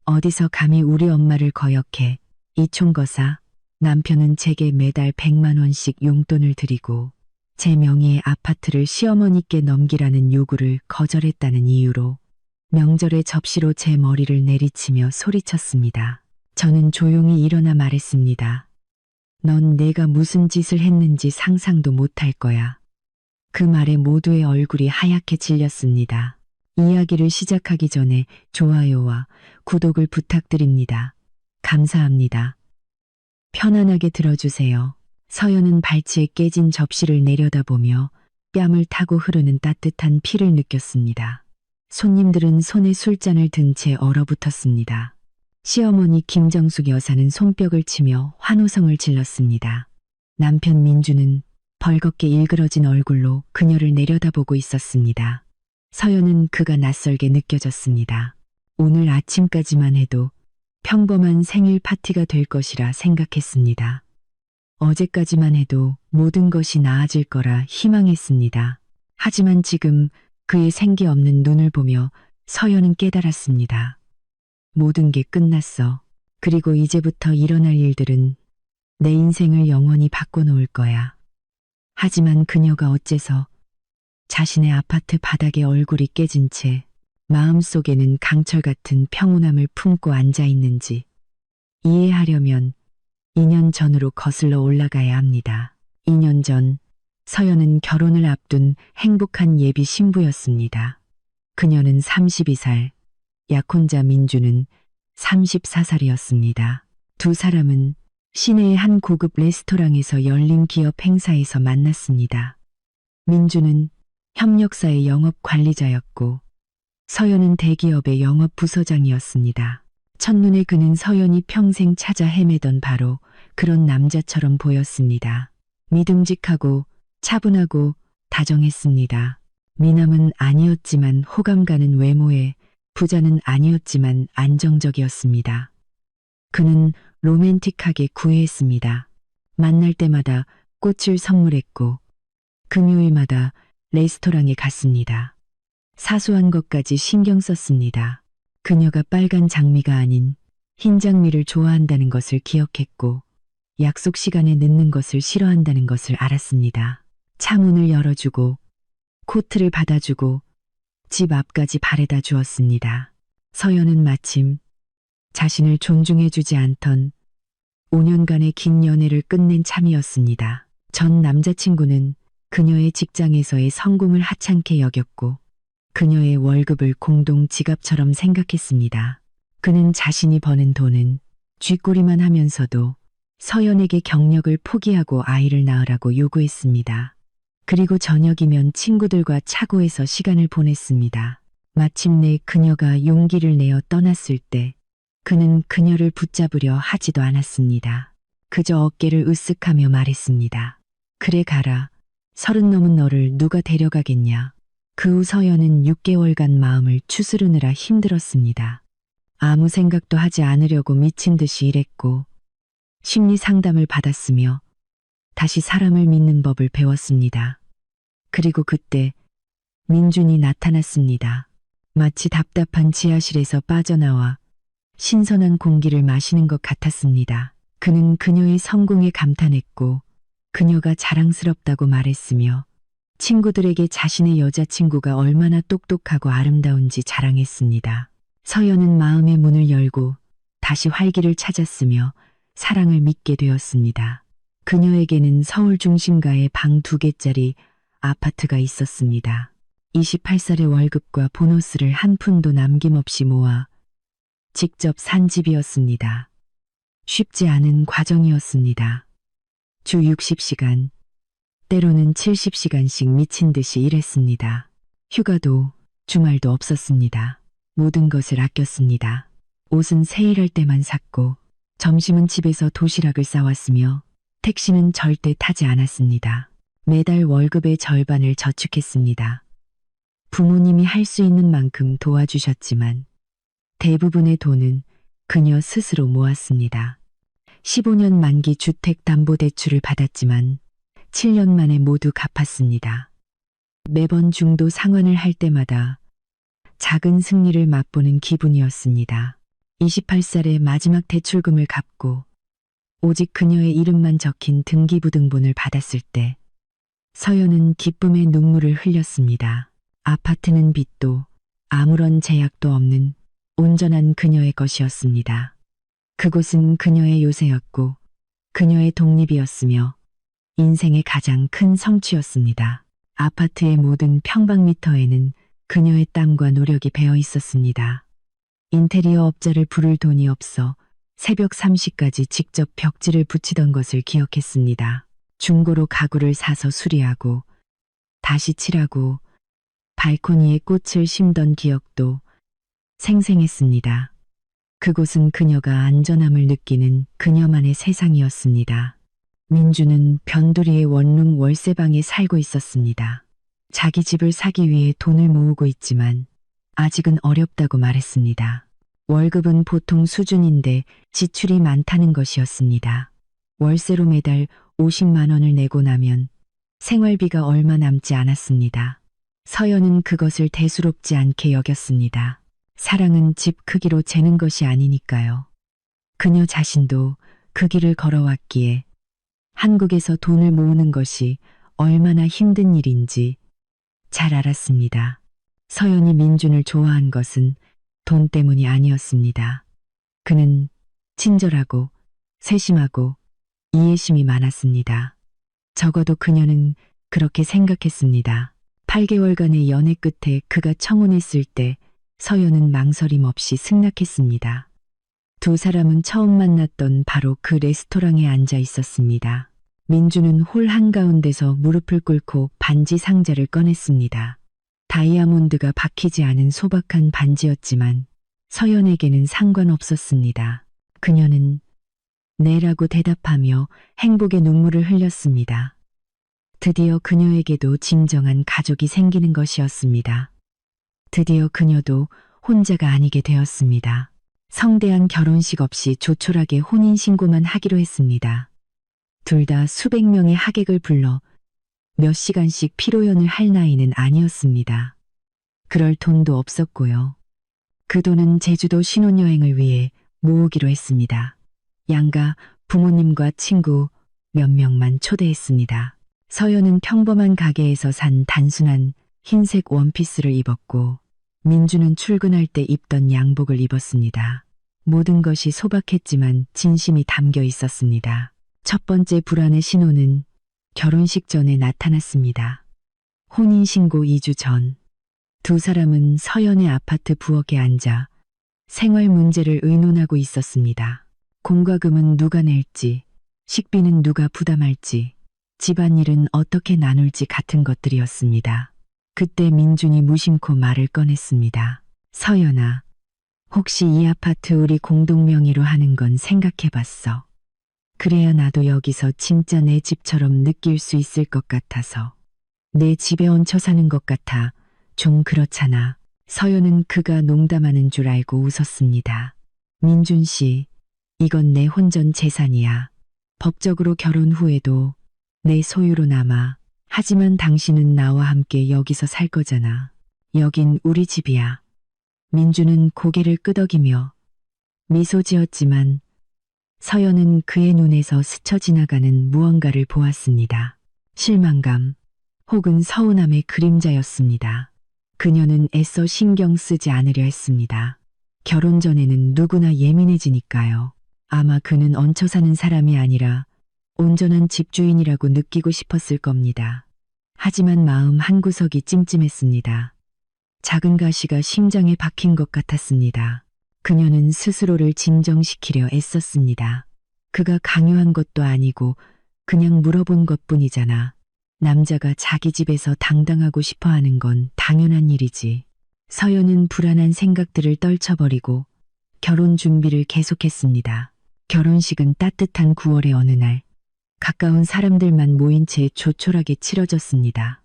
어디서 감히 우리 엄마를 거역해. 이총거사, 남편은 제게 매달 100만 원씩 용돈을 드리고 제 명의의 아파트를 시어머니께 넘기라는 요구를 거절했다는 이유로 명절에 접시로 제 머리를 내리치며 소리쳤습니다. 저는 조용히 일어나 말했습니다. 넌 내가 무슨 짓을 했는지 상상도 못할 거야. 그 말에 모두의 얼굴이 하얗게 질렸습니다. 이야기를 시작하기 전에 좋아요와 구독을 부탁드립니다. 감사합니다. 편안하게 들어주세요. 서연은 발치에 깨진 접시를 내려다보며 뺨을 타고 흐르는 따뜻한 피를 느꼈습니다. 손님들은 손에 술잔을 든 채 얼어붙었습니다. 시어머니 김정숙 여사는 손뼉을 치며 환호성을 질렀습니다. 남편 민주는 벌겋게 일그러진 얼굴로 그녀를 내려다보고 있었습니다. 서연은 그가 낯설게 느껴졌습니다. 오늘 아침까지만 해도 평범한 생일 파티가 될 것이라 생각했습니다. 어제까지만 해도 모든 것이 나아질 거라 희망했습니다. 하지만 지금 그의 생기 없는 눈을 보며 서연은 깨달았습니다. 모든 게 끝났어. 그리고 이제부터 일어날 일들은 내 인생을 영원히 바꿔놓을 거야. 하지만 그녀가 어째서 자신의 아파트 바닥에 얼굴이 깨진 채 마음속에는 강철 같은 평온함을 품고 앉아 있는지 이해하려면 2년 전으로 거슬러 올라가야 합니다. 2년 전 서연은 결혼을 앞둔 행복한 예비 신부였습니다. 그녀는 32살, 약혼자 민주는 34살이었습니다. 두 사람은 시내의 한 고급 레스토랑에서 열린 기업 행사에서 만났습니다. 민주는 협력사의 영업 관리자였고 서연은 대기업의 영업 부서장이었습니다. 첫눈에 그는 서연이 평생 찾아 헤매던 바로 그런 남자처럼 보였습니다. 믿음직하고 차분하고 다정했습니다. 미남은 아니었지만 호감 가는 외모에 부자는 아니었지만 안정적이었습니다. 그는 로맨틱하게 구애했습니다. 만날 때마다 꽃을 선물했고 금요일마다 레스토랑에 갔습니다. 사소한 것까지 신경 썼습니다. 그녀가 빨간 장미가 아닌 흰 장미를 좋아한다는 것을 기억했고 약속 시간에 늦는 것을 싫어한다는 것을 알았습니다. 차 문을 열어주고 코트를 받아주고 집 앞까지 바래다 주었습니다. 서연은 마침 자신을 존중해주지 않던 5년간의 긴 연애를 끝낸 참이었습니다. 전 남자친구는 그녀의 직장에서의 성공을 하찮게 여겼고 그녀의 월급을 공동 지갑처럼 생각했습니다. 그는 자신이 버는 돈은 쥐꼬리만 하면서도 서연에게 경력을 포기하고 아이를 낳으라고 요구했습니다. 그리고 저녁이면 친구들과 차고에서 시간을 보냈습니다. 마침내 그녀가 용기를 내어 떠났을 때 그는 그녀를 붙잡으려 하지도 않았습니다. 그저 어깨를 으쓱하며 말했습니다. 그래 가라. 30 넘은 너를 누가 데려가겠냐. 그 후 서연은 6개월간 마음을 추스르느라 힘들었습니다. 아무 생각도 하지 않으려고 미친 듯이 일했고 심리 상담을 받았으며 다시 사람을 믿는 법을 배웠습니다. 그리고 그때 민준이 나타났습니다. 마치 답답한 지하실에서 빠져나와 신선한 공기를 마시는 것 같았습니다. 그는 그녀의 성공에 감탄했고 그녀가 자랑스럽다고 말했으며 친구들에게 자신의 여자친구가 얼마나 똑똑하고 아름다운지 자랑했습니다. 서연은 마음의 문을 열고 다시 활기를 찾았으며 사랑을 믿게 되었습니다. 그녀에게는 서울 중심가에 방 2개짜리 아파트가 있었습니다. 28살의 월급과 보너스를 한 푼도 남김없이 모아 직접 산 집이었습니다. 쉽지 않은 과정이었습니다. 주 60시간, 때로는 70시간씩 미친 듯이 일했습니다. 휴가도 주말도 없었습니다. 모든 것을 아꼈습니다. 옷은 세일할 때만 샀고 점심은 집에서 도시락을 싸왔으며 택시는 절대 타지 않았습니다. 매달 월급의 절반을 저축했습니다. 부모님이 할 수 있는 만큼 도와주셨지만 대부분의 돈은 그녀 스스로 모았습니다. 15년 만기 주택담보대출을 받았지만 7년 만에 모두 갚았습니다. 매번 중도 상환을 할 때마다 작은 승리를 맛보는 기분이었습니다. 28살의 마지막 대출금을 갚고 오직 그녀의 이름만 적힌 등기부등본을 받았을 때 서연은 기쁨의 눈물을 흘렸습니다. 아파트는 빚도 아무런 제약도 없는 온전한 그녀의 것이었습니다. 그곳은 그녀의 요새였고 그녀의 독립이었으며 인생의 가장 큰 성취였습니다. 아파트의 모든 평방미터에는 그녀의 땀과 노력이 배어 있었습니다. 인테리어 업자를 부를 돈이 없어 새벽 3시까지 직접 벽지를 붙이던 것을 기억했습니다. 중고로 가구를 사서 수리하고 다시 칠하고 발코니에 꽃을 심던 기억도 생생했습니다. 그곳은 그녀가 안전함을 느끼는 그녀만의 세상이었습니다. 민주는 변두리의 원룸 월세방에 살고 있었습니다. 자기 집을 사기 위해 돈을 모으고 있지만 아직은 어렵다고 말했습니다. 월급은 보통 수준인데 지출이 많다는 것이었습니다. 월세로 매달 50만 원을 내고 나면 생활비가 얼마 남지 않았습니다. 서연은 그것을 대수롭지 않게 여겼습니다. 사랑은 집 크기로 재는 것이 아니니까요. 그녀 자신도 그 길을 걸어왔기에 한국에서 돈을 모으는 것이 얼마나 힘든 일인지 잘 알았습니다. 서연이 민준을 좋아한 것은 돈 때문이 아니었습니다. 그는 친절하고 세심하고 이해심이 많았습니다. 적어도 그녀는 그렇게 생각했습니다. 8개월간의 연애 끝에 그가 청혼했을 때 서연은 망설임 없이 승낙했습니다. 두 사람은 처음 만났던 바로 그 레스토랑에 앉아 있었습니다. 민주는 홀 한가운데서 무릎을 꿇고 반지 상자를 꺼냈습니다. 다이아몬드가 박히지 않은 소박한 반지였지만 서연에게는 상관없었습니다. 그녀는 네라고 대답하며 행복의 눈물을 흘렸습니다. 드디어 그녀에게도 진정한 가족이 생기는 것이었습니다. 드디어 그녀도 혼자가 아니게 되었습니다. 성대한 결혼식 없이 조촐하게 혼인신고만 하기로 했습니다. 둘 다 수백 명의 하객을 불러 몇 시간씩 피로연을 할 나이는 아니었습니다. 그럴 돈도 없었고요. 그 돈은 제주도 신혼여행을 위해 모으기로 했습니다. 양가 부모님과 친구 몇 명만 초대했습니다. 서연은 평범한 가게에서 산 단순한 흰색 원피스를 입었고 민주는 출근할 때 입던 양복을 입었습니다. 모든 것이 소박했지만 진심이 담겨 있었습니다. 첫 번째 불안의 신호는 결혼식 전에 나타났습니다. 혼인신고 2주 전, 두 사람은 서연의 아파트 부엌에 앉아 생활 문제를 의논하고 있었습니다. 공과금은 누가 낼지, 식비는 누가 부담할지, 집안일은 어떻게 나눌지 같은 것들이었습니다. 그때 민준이 무심코 말을 꺼냈습니다. 서연아, 혹시 이 아파트 우리 공동 명의로 하는 건 생각해봤어? 그래야 나도 여기서 진짜 내 집처럼 느낄 수 있을 것 같아서. 내 집에 얹혀 사는 것 같아 좀 그렇잖아. 서연은 그가 농담하는 줄 알고 웃었습니다. 민준 씨, 이건 내 혼전 재산이야. 법적으로 결혼 후에도 내 소유로 남아. 하지만 당신은 나와 함께 여기서 살 거잖아. 여긴 우리 집이야. 민주는 고개를 끄덕이며 미소 지었지만 서연은 그의 눈에서 스쳐 지나가는 무언가를 보았습니다. 실망감 혹은 서운함의 그림자였습니다. 그녀는 애써 신경 쓰지 않으려 했습니다. 결혼 전에는 누구나 예민해지니까요. 아마 그는 얹혀 사는 사람이 아니라 온전한 집주인이라고 느끼고 싶었을 겁니다. 하지만 마음 한구석이 찜찜했습니다. 작은 가시가 심장에 박힌 것 같았습니다. 그녀는 스스로를 진정시키려 애썼습니다. 그가 강요한 것도 아니고 그냥 물어본 것뿐이잖아. 남자가 자기 집에서 당당하고 싶어하는 건 당연한 일이지. 서연은 불안한 생각들을 떨쳐버리고 결혼 준비를 계속했습니다. 결혼식은 따뜻한 9월의 어느 날 가까운 사람들만 모인 채 조촐하게 치러졌습니다.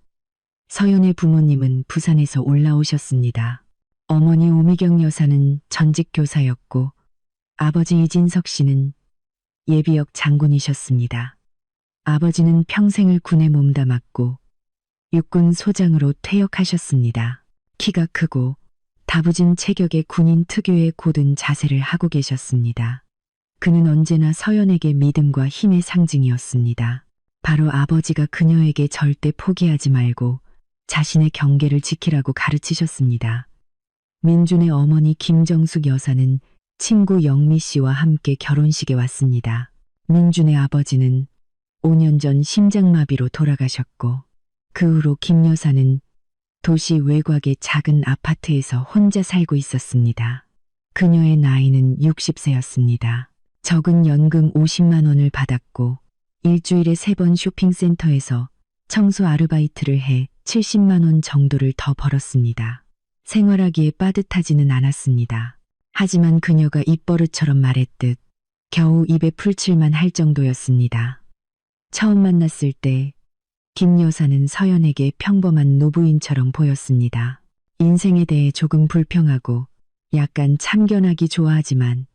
서연의 부모님은 부산에서 올라오셨습니다. 어머니 오미경 여사는 전직 교사였고 아버지 이진석 씨는 예비역 장군이셨습니다. 아버지는 평생을 군에 몸담았고 육군 소장으로 퇴역하셨습니다. 키가 크고 다부진 체격의 군인 특유의 고든 자세를 하고 계셨습니다. 그는 언제나 서연에게 믿음과 힘의 상징이었습니다. 바로 아버지가 그녀에게 절대 포기하지 말고 자신의 경계를 지키라고 가르치셨습니다. 민준의 어머니 김정숙 여사는 친구 영미 씨와 함께 결혼식에 왔습니다. 민준의 아버지는 5년 전 심장마비로 돌아가셨고 그 후로 김 여사는 도시 외곽의 작은 아파트에서 혼자 살고 있었습니다. 그녀의 나이는 60세였습니다. 적은 연금 50만 원을 받았고 일주일에 3번 쇼핑센터에서 청소 아르바이트를 해 70만 원 정도를 더 벌었습니다. 생활하기에 빠듯하지는 않았습니다. 하지만 그녀가 입버릇처럼 말했듯 겨우 입에 풀칠만 할 정도였습니다. 처음 만났을 때 김 여사는 서연에게 평범한 노부인처럼 보였습니다. 인생에 대해 조금 불평하고 약간 참견하기 좋아하지만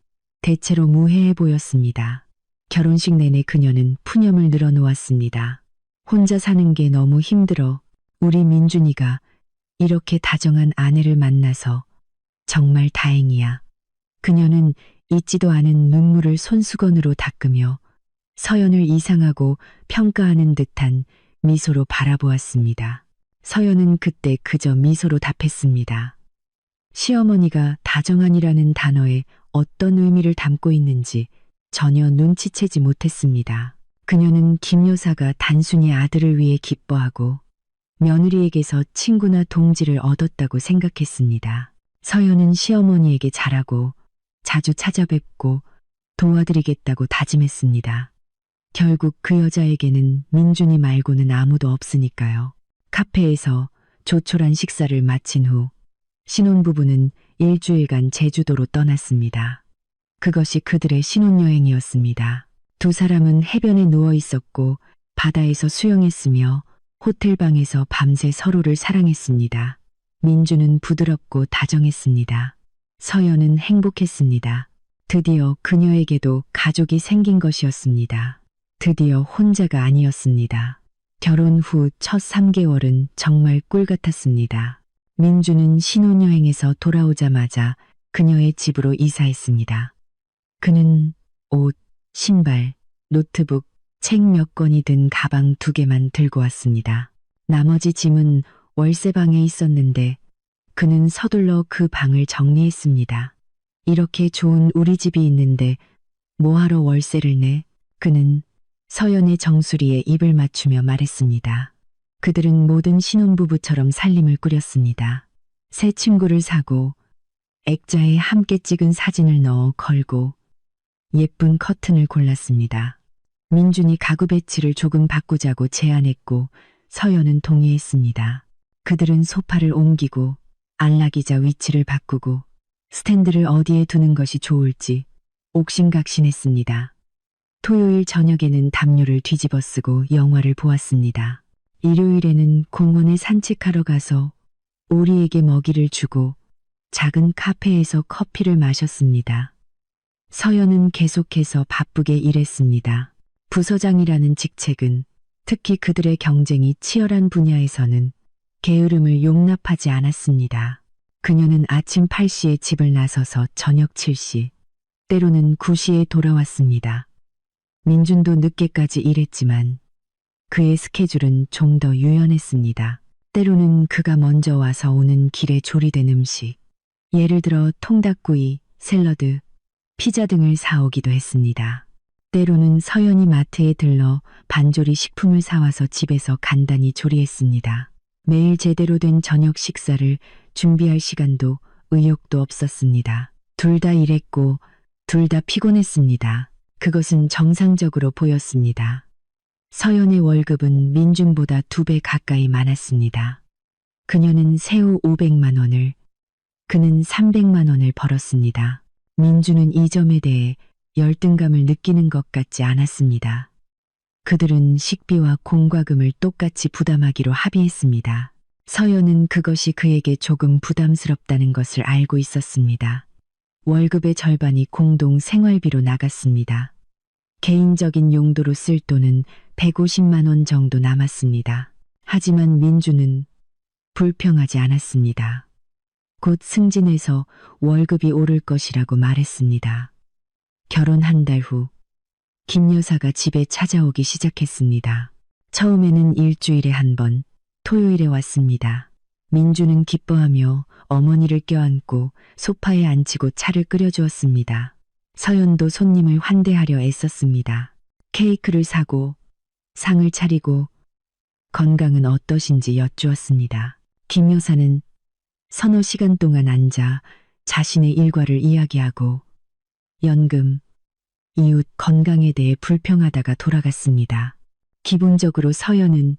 대체로 무해해 보였습니다. 결혼식 내내 그녀는 푸념을 늘어놓았습니다. 혼자 사는 게 너무 힘들어 우리 민준이가 이렇게 다정한 아내를 만나서 정말 다행이야. 그녀는 잊지도 않은 눈물을 손수건으로 닦으며 서연을 이상하고 평가하는 듯한 미소로 바라보았습니다. 서연은 그때 그저 미소로 답했습니다. 시어머니가 다정한이라는 단어에 어떤 의미를 담고 있는지 전혀 눈치채지 못했습니다. 그녀는 김 여사가 단순히 아들을 위해 기뻐하고 며느리에게서 친구나 동지를 얻었다고 생각했습니다. 서연은 시어머니에게 잘하고 자주 찾아뵙고 도와드리겠다고 다짐했습니다. 결국 그 여자에게는 민준이 말고는 아무도 없으니까요. 카페에서 조촐한 식사를 마친 후 신혼부부는 일주일간 제주도로 떠났습니다. 그것이 그들의 신혼여행이었습니다. 두 사람은 해변에 누워 있었고 바다에서 수영했으며 호텔방에서 밤새 서로를 사랑했습니다. 민주는 부드럽고 다정했습니다. 서연은 행복했습니다. 드디어 그녀에게도 가족이 생긴 것이었습니다. 드디어 혼자가 아니었습니다. 결혼 후 첫 3개월은 정말 꿀 같았습니다. 민주는 신혼여행에서 돌아오자마자 그녀의 집으로 이사했습니다. 그는 옷, 신발, 노트북, 책 몇 권이 든 가방 2개만 들고 왔습니다. 나머지 짐은 월세방에 있었는데 그는 서둘러 그 방을 정리했습니다. 이렇게 좋은 우리 집이 있는데 뭐하러 월세를 내? 그는 서연의 정수리에 입을 맞추며 말했습니다. 그들은 모든 신혼부부처럼 살림을 꾸렸습니다. 새 침구를 사고 액자에 함께 찍은 사진을 넣어 걸고 예쁜 커튼을 골랐습니다. 민준이 가구 배치를 조금 바꾸자고 제안했고 서연은 동의했습니다. 그들은 소파를 옮기고 안락의자 위치를 바꾸고 스탠드를 어디에 두는 것이 좋을지 옥신각신했습니다. 토요일 저녁에는 담요를 뒤집어 쓰고 영화를 보았습니다. 일요일에는 공원에 산책하러 가서 오리에게 먹이를 주고 작은 카페에서 커피를 마셨습니다. 서연은 계속해서 바쁘게 일했습니다. 부서장이라는 직책은 특히 그들의 경쟁이 치열한 분야에서는 게으름을 용납하지 않았습니다. 그녀는 아침 8시에 집을 나서서 저녁 7시, 때로는 9시에 돌아왔습니다. 민준도 늦게까지 일했지만 그의 스케줄은 좀 더 유연했습니다. 때로는 그가 먼저 와서 오는 길에 조리된 음식, 예를 들어 통닭구이, 샐러드, 피자 등을 사오기도 했습니다. 때로는 서연이 마트에 들러 반조리 식품을 사와서 집에서 간단히 조리했습니다. 매일 제대로 된 저녁 식사를 준비할 시간도 의욕도 없었습니다. 둘 다 일했고 둘 다 피곤했습니다. 그것은 정상적으로 보였습니다. 서연의 월급은 민준보다 2배 가까이 많았습니다. 그녀는 세후 500만 원을, 그는 300만 원을 벌었습니다. 민준은 이 점에 대해 열등감을 느끼는 것 같지 않았습니다. 그들은 식비와 공과금을 똑같이 부담하기로 합의했습니다. 서연은 그것이 그에게 조금 부담스럽다는 것을 알고 있었습니다. 월급의 절반이 공동 생활비로 나갔습니다. 개인적인 용도로 쓸 돈은 150만 원 정도 남았습니다. 하지만 민주는 불평하지 않았습니다. 곧 승진해서 월급이 오를 것이라고 말했습니다. 결혼 한 달 후, 김 여사가 집에 찾아오기 시작했습니다. 처음에는 일주일에 한 번, 토요일에 왔습니다. 민주는 기뻐하며 어머니를 껴안고 소파에 앉히고 차를 끓여주었습니다. 서연도 손님을 환대하려 애썼습니다. 케이크를 사고 상을 차리고 건강은 어떠신지 여쭈었습니다. 김 여사는 서너 시간 동안 앉아 자신의 일과를 이야기하고 연금, 이웃 건강에 대해 불평하다가 돌아갔습니다. 기본적으로 서연은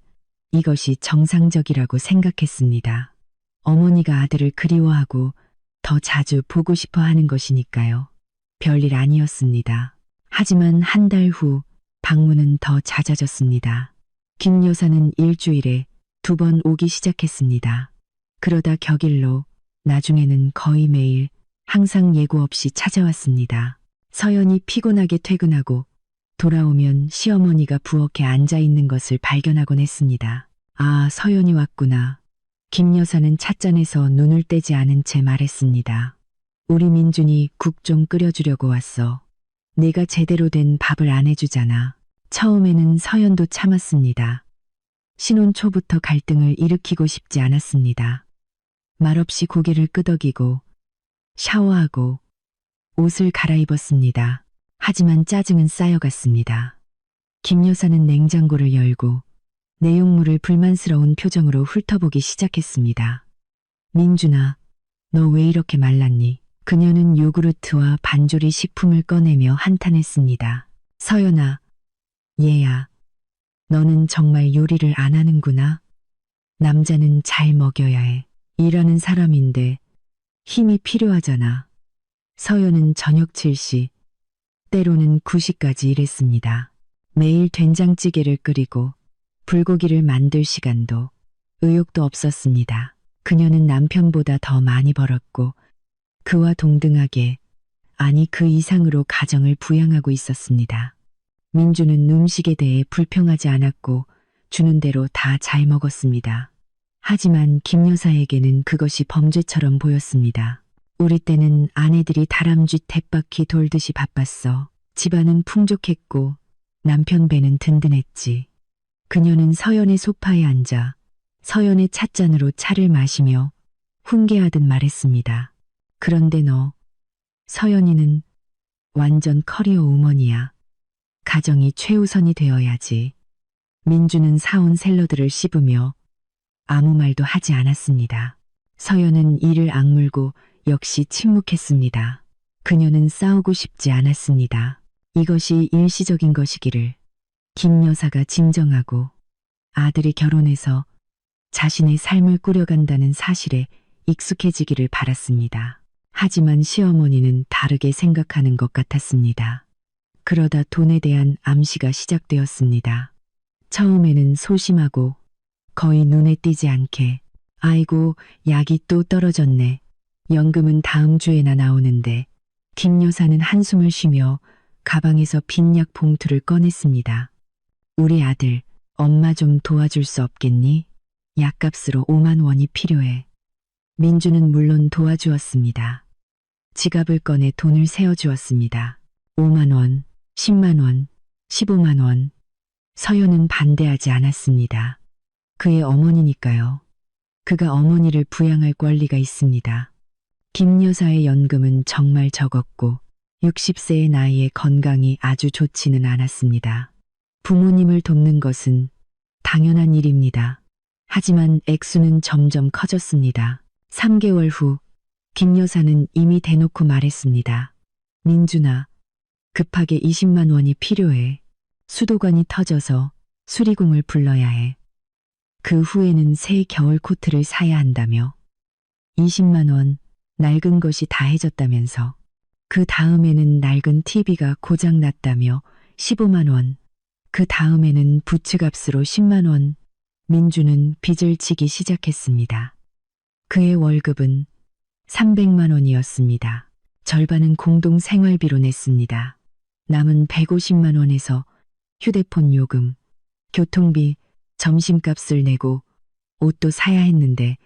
이것이 정상적이라고 생각했습니다. 어머니가 아들을 그리워하고 더 자주 보고 싶어 하는 것이니까요. 별일 아니었습니다. 하지만 한 달 후 방문은 더 잦아졌습니다. 김 여사는 일주일에 2번 오기 시작했습니다. 그러다 격일로 나중에는 거의 매일 항상 예고 없이 찾아왔습니다. 서연이 피곤하게 퇴근하고 돌아오면 시어머니가 부엌에 앉아 있는 것을 발견하곤 했습니다. 아, 서연이 왔구나. 김 여사는 찻잔에서 눈을 떼지 않은 채 말했습니다. 우리 민준이 국 좀 끓여주려고 왔어. 내가 제대로 된 밥을 안 해주잖아. 처음에는 서연도 참았습니다. 신혼 초부터 갈등을 일으키고 싶지 않았습니다. 말없이 고개를 끄덕이고 샤워하고 옷을 갈아입었습니다. 하지만 짜증은 쌓여갔습니다. 김 여사는 냉장고를 열고 내용물을 불만스러운 표정으로 훑어보기 시작했습니다. 민준아, 너 왜 이렇게 말랐니? 그녀는 요구르트와 반조리 식품을 꺼내며 한탄했습니다. 서연아, 얘야, 너는 정말 요리를 안 하는구나. 남자는 잘 먹여야 해. 일하는 사람인데 힘이 필요하잖아. 서연은 저녁 7시, 때로는 9시까지 일했습니다. 매일 된장찌개를 끓이고 불고기를 만들 시간도 의욕도 없었습니다. 그녀는 남편보다 더 많이 벌었고 그와 동등하게, 아니 그 이상으로 가정을 부양하고 있었습니다. 민주는 음식에 대해 불평하지 않았고 주는 대로 다 잘 먹었습니다. 하지만 김 여사에게는 그것이 범죄처럼 보였습니다. 우리 때는 아내들이 다람쥐 쳇바퀴 돌듯이 바빴어. 집안은 풍족했고 남편 배는 든든했지. 그녀는 서연의 소파에 앉아 서연의 찻잔으로 차를 마시며 훈계하듯 말했습니다. 그런데 너, 서연이는 완전 커리어 우먼이야. 가정이 최우선이 되어야지. 민주는 사온 샐러드를 씹으며 아무 말도 하지 않았습니다. 서연은 이를 악물고 역시 침묵했습니다. 그녀는 싸우고 싶지 않았습니다. 이것이 일시적인 것이기를. 김 여사가 진정하고 아들이 결혼해서 자신의 삶을 꾸려간다는 사실에 익숙해지기를 바랐습니다. 하지만 시어머니는 다르게 생각하는 것 같았습니다. 그러다 돈에 대한 암시가 시작되었습니다. 처음에는 소심하고 거의 눈에 띄지 않게 아이고 약이 또 떨어졌네. 연금은 다음 주에나 나오는데. 김 여사는 한숨을 쉬며 가방에서 빈 약 봉투를 꺼냈습니다. 우리 아들, 엄마 좀 도와줄 수 없겠니? 약값으로 5만 원이 필요해. 민주는 물론 도와주었습니다. 지갑을 꺼내 돈을 세어주었습니다. 5만 원, 10만 원, 15만 원. 서연은 반대하지 않았습니다. 그의 어머니니까요. 그가 어머니를 부양할 권리가 있습니다. 김 여사의 연금은 정말 적었고 60세의 나이에 건강이 아주 좋지는 않았습니다. 부모님을 돕는 것은 당연한 일입니다. 하지만 액수는 점점 커졌습니다. 3개월 후 김 여사는 이미 대놓고 말했습니다. 민준아, 급하게 20만 원이 필요해. 수도관이 터져서 수리공을 불러야 해. 그 후에는 새 겨울 코트를 사야 한다며. 20만 원, 낡은 것이 다 해졌다면서. 그 다음에는 낡은 TV가 고장 났다며 15만 원. 그 다음에는 부츠값으로 10만 원. 민주는 빚을 지기 시작했습니다. 그의 월급은 300만 원이었습니다. 절반은 공동 생활비로 냈습니다. 남은 150만 원에서 휴대폰 요금, 교통비, 점심값을 내고 옷도 사야 했는데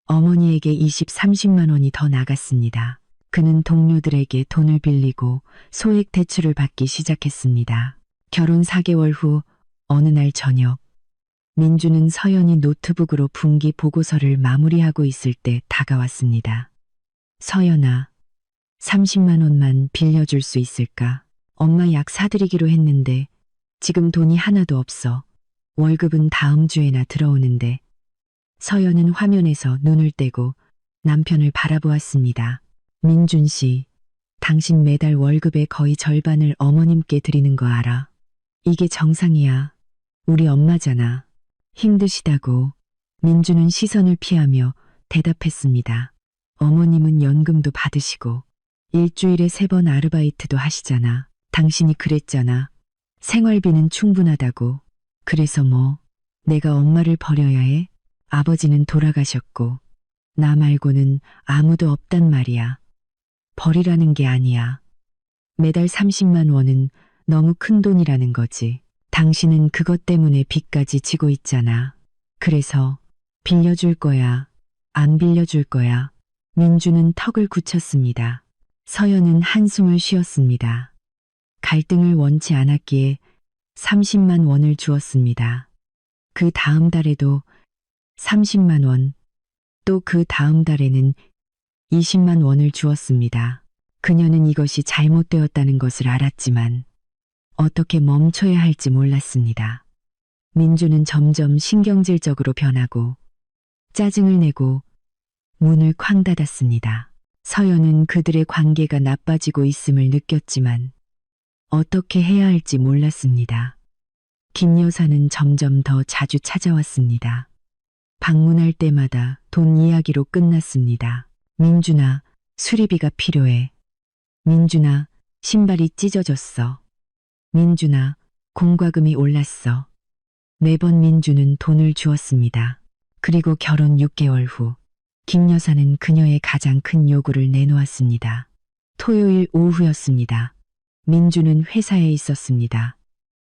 어머니에게 20, 30만 원이 더 나갔습니다. 그는 동료들에게 돈을 빌리고 소액 대출을 받기 시작했습니다. 결혼 4개월 후 어느 날 저녁, 민주는 서연이 노트북으로 분기 보고서를 마무리하고 있을 때 다가왔습니다. 서연아, 30만 원만 빌려줄 수 있을까? 엄마 약 사드리기로 했는데 지금 돈이 하나도 없어. 월급은 다음 주에나 들어오는데. 서연은 화면에서 눈을 떼고 남편을 바라보았습니다. 민준 씨, 당신 매달 월급의 거의 절반을 어머님께 드리는 거 알아? 이게 정상이야. 우리 엄마잖아. 힘드시다고. 민주는 시선을 피하며 대답했습니다. 어머님은 연금도 받으시고 일주일에 3번 아르바이트도 하시잖아. 당신이 그랬잖아. 생활비는 충분하다고. 그래서 뭐, 내가 엄마를 버려야 해? 아버지는 돌아가셨고, 나 말고는 아무도 없단 말이야. 버리라는 게 아니야. 매달 30만 원은 너무 큰 돈이라는 거지. 당신은 그것 때문에 빚까지 지고 있잖아. 그래서 빌려줄 거야. 안 빌려줄 거야. 민주는 턱을 굳혔습니다. 서연은 한숨을 쉬었습니다. 갈등을 원치 않았기에 30만 원을 주었습니다. 그 다음 달에도 30만 원, 또 그 다음 달에는 20만 원을 주었습니다. 그녀는 이것이 잘못되었다는 것을 알았지만 어떻게 멈춰야 할지 몰랐습니다. 민주는 점점 신경질적으로 변하고 짜증을 내고 문을 쾅 닫았습니다. 서연은 그들의 관계가 나빠지고 있음을 느꼈지만 어떻게 해야 할지 몰랐습니다. 김 여사는 점점 더 자주 찾아왔습니다. 방문할 때마다 돈 이야기로 끝났습니다. 민준아, 수리비가 필요해. 민준아, 신발이 찢어졌어. 민준아, 공과금이 올랐어. 매번 민주는 돈을 주었습니다. 그리고 결혼 6개월 후, 김 여사는 그녀의 가장 큰 요구를 내놓았습니다. 토요일 오후였습니다. 민주는 회사에 있었습니다.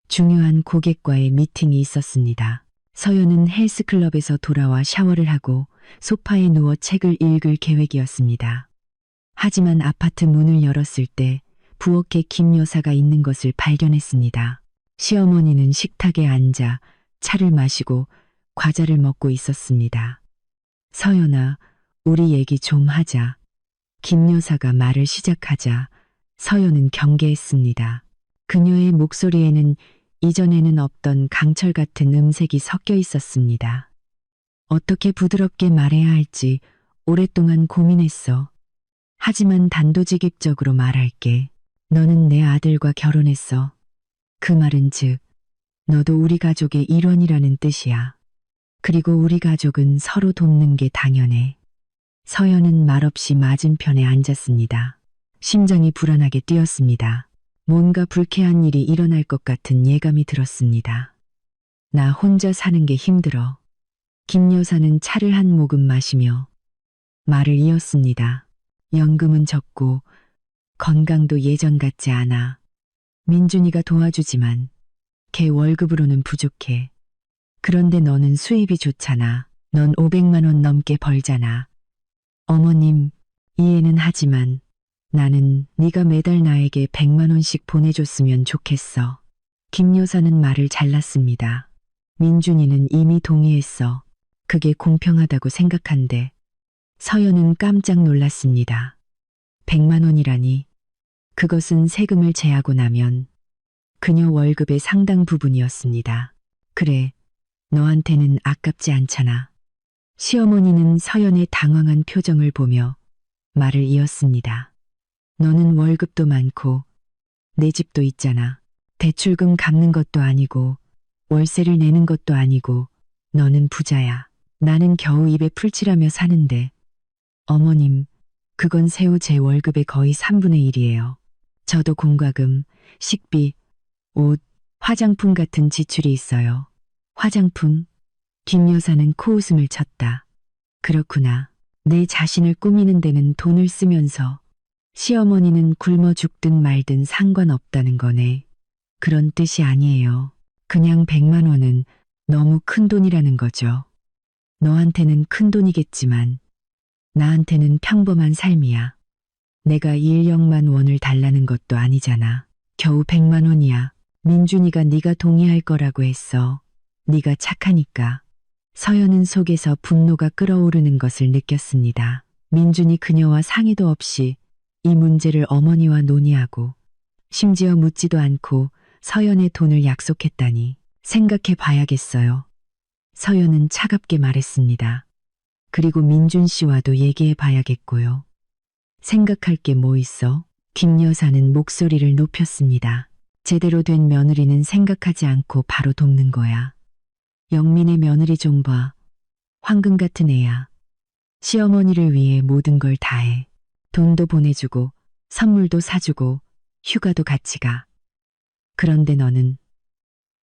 중요한 고객과의 미팅이 있었습니다. 서연은 헬스클럽에서 돌아와 샤워를 하고 소파에 누워 책을 읽을 계획이었습니다. 하지만 아파트 문을 열었을 때 부엌에 김 여사가 있는 것을 발견했습니다. 시어머니는 식탁에 앉아 차를 마시고 과자를 먹고 있었습니다. 서연아, 우리 얘기 좀 하자. 김 여사가 말을 시작하자 서연은 경계했습니다. 그녀의 목소리에는 이전에는 없던 강철 같은 음색이 섞여 있었습니다. 어떻게 부드럽게 말해야 할지 오랫동안 고민했어. 하지만 단도직입적으로 말할게. 너는 내 아들과 결혼했어. 그 말은 즉, 너도 우리 가족의 일원이라는 뜻이야. 그리고 우리 가족은 서로 돕는 게 당연해. 서연은 말없이 맞은편에 앉았습니다. 심장이 불안하게 뛰었습니다. 뭔가 불쾌한 일이 일어날 것 같은 예감이 들었습니다. 나 혼자 사는 게 힘들어. 김 여사는 차를 한 모금 마시며 말을 이었습니다. 연금은 적고 건강도 예전 같지 않아. 민준이가 도와주지만 걔 월급으로는 부족해. 그런데 너는 수입이 좋잖아. 넌 500만 원 넘게 벌잖아. 어머님, 이해는 하지만 나는 네가 매달 나에게 100만 원씩 보내줬으면 좋겠어. 김 여사는 말을 잘랐습니다. 민준이는 이미 동의했어. 그게 공평하다고 생각한대. 서연은 깜짝 놀랐습니다. 100만 원이라니. 그것은 세금을 제하고 나면 그녀 월급의 상당 부분이었습니다. 그래, 너한테는 아깝지 않잖아. 시어머니는 서연의 당황한 표정을 보며 말을 이었습니다. 너는 월급도 많고 내 집도 있잖아. 대출금 갚는 것도 아니고 월세를 내는 것도 아니고 너는 부자야. 나는 겨우 입에 풀칠하며 사는데. 어머님, 그건 새우 제 월급의 거의 3분의 1이에요. 저도 공과금, 식비, 옷, 화장품 같은 지출이 있어요. 화장품? 김 여사는 코웃음을 쳤다. 그렇구나. 내 자신을 꾸미는 데는 돈을 쓰면서 시어머니는 굶어 죽든 말든 상관없다는 거네. 그런 뜻이 아니에요. 그냥 100만 원은 너무 큰 돈이라는 거죠. 너한테는 큰 돈이겠지만 나한테는 평범한 삶이야. 내가 1억만 원을 달라는 것도 아니잖아. 겨우 100만 원이야. 민준이가 네가 동의할 거라고 했어. 네가 착하니까. 서연은 속에서 분노가 끓어오르는 것을 느꼈습니다. 민준이 그녀와 상의도 없이 이 문제를 어머니와 논의하고 심지어 묻지도 않고 서연의 돈을 약속했다니 생각해 봐야겠어요. 서연은 차갑게 말했습니다. 그리고 민준 씨와도 얘기해 봐야겠고요. 생각할 게 뭐 있어? 김 여사는 목소리를 높였습니다. 제대로 된 며느리는 생각하지 않고 바로 돕는 거야. 영민의 며느리 좀 봐. 황금 같은 애야. 시어머니를 위해 모든 걸 다해. 돈도 보내주고 선물도 사주고 휴가도 같이 가. 그런데 너는.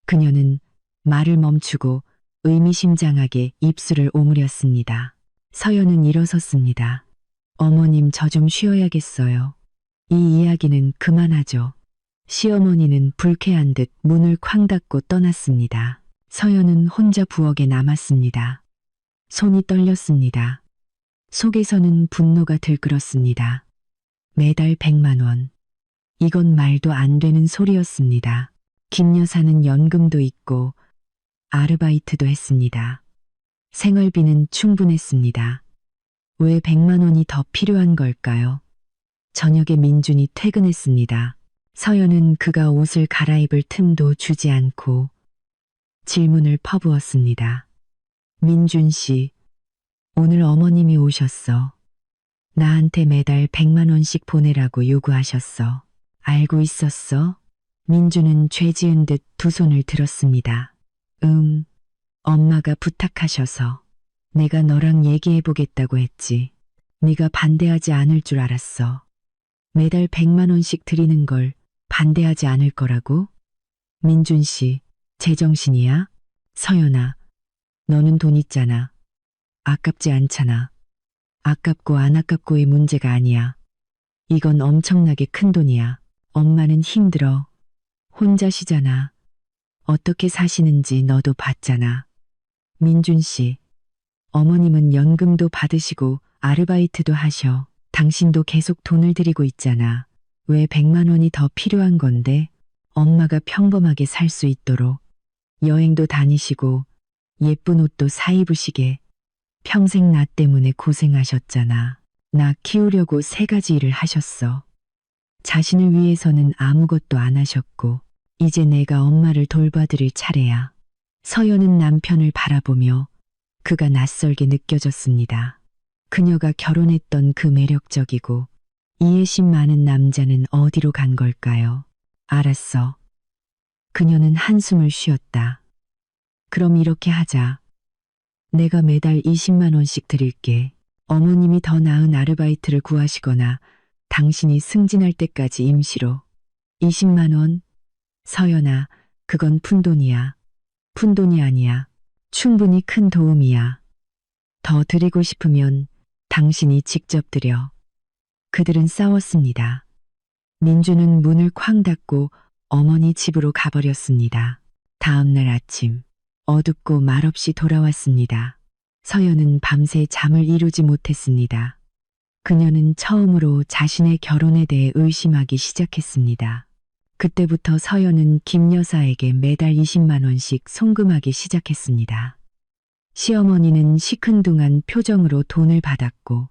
그녀는 말을 멈추고 의미심장하게 입술을 오므렸습니다. 서연은 일어섰습니다. 어머님 저 좀 쉬어야겠어요. 이 이야기는 그만하죠. 시어머니는 불쾌한 듯 문을 쾅 닫고 떠났습니다. 서연은 혼자 부엌에 남았습니다. 손이 떨렸습니다. 속에서는 분노가 들끓었습니다. 매달 100만 원. 이건 말도 안 되는 소리였습니다. 김 여사는 연금도 있고 아르바이트도 했습니다. 생활비는 충분했습니다. 왜 100만 원이 더 필요한 걸까요? 저녁에 민준이 퇴근했습니다. 서연은 그가 옷을 갈아입을 틈도 주지 않고 질문을 퍼부었습니다. 민준 씨, 오늘 어머님이 오셨어. 나한테 매달 100만 원씩 보내라고 요구하셨어. 알고 있었어? 민준은 죄 지은 듯 두 손을 들었습니다. 엄마가 부탁하셔서. 내가 너랑 얘기해보겠다고 했지. 네가 반대하지 않을 줄 알았어. 매달 100만 원씩 드리는 걸 반대하지 않을 거라고? 민준 씨, 제정신이야? 서연아, 너는 돈 있잖아. 아깝지 않잖아. 아깝고 안 아깝고의 문제가 아니야. 이건 엄청나게 큰 돈이야. 엄마는 힘들어. 혼자시잖아. 어떻게 사시는지 너도 봤잖아. 민준 씨, 어머님은 연금도 받으시고 아르바이트도 하셔. 당신도 계속 돈을 들이고 있잖아. 왜 100만 원이 더 필요한 건데? 엄마가 평범하게 살 수 있도록. 여행도 다니시고 예쁜 옷도 사 입으시게. 평생 나 때문에 고생하셨잖아. 나 키우려고 3가지 일을 하셨어. 자신을 위해서는 아무것도 안 하셨고 이제 내가 엄마를 돌봐드릴 차례야. 서연은 남편을 바라보며 그가 낯설게 느껴졌습니다. 그녀가 결혼했던 그 매력적이고 이해심 많은 남자는 어디로 간 걸까요? 알았어. 그녀는 한숨을 쉬었다. 그럼 이렇게 하자. 내가 매달 20만 원씩 드릴게. 어머님이 더 나은 아르바이트를 구하시거나 당신이 승진할 때까지 임시로. 20만 원? 서연아, 그건 푼돈이야. 푼돈이 아니야. 충분히 큰 도움이야. 더 드리고 싶으면 당신이 직접 드려. 그들은 싸웠습니다. 민주는 문을 쾅 닫고 어머니 집으로 가버렸습니다. 다음 날 아침 어둡고 말없이 돌아왔습니다. 서연은 밤새 잠을 이루지 못했습니다. 그녀는 처음으로 자신의 결혼에 대해 의심하기 시작했습니다. 그때부터 서연은 김 여사에게 매달 20만 원씩 송금하기 시작했습니다. 시어머니는 시큰둥한 표정으로 돈을 받았고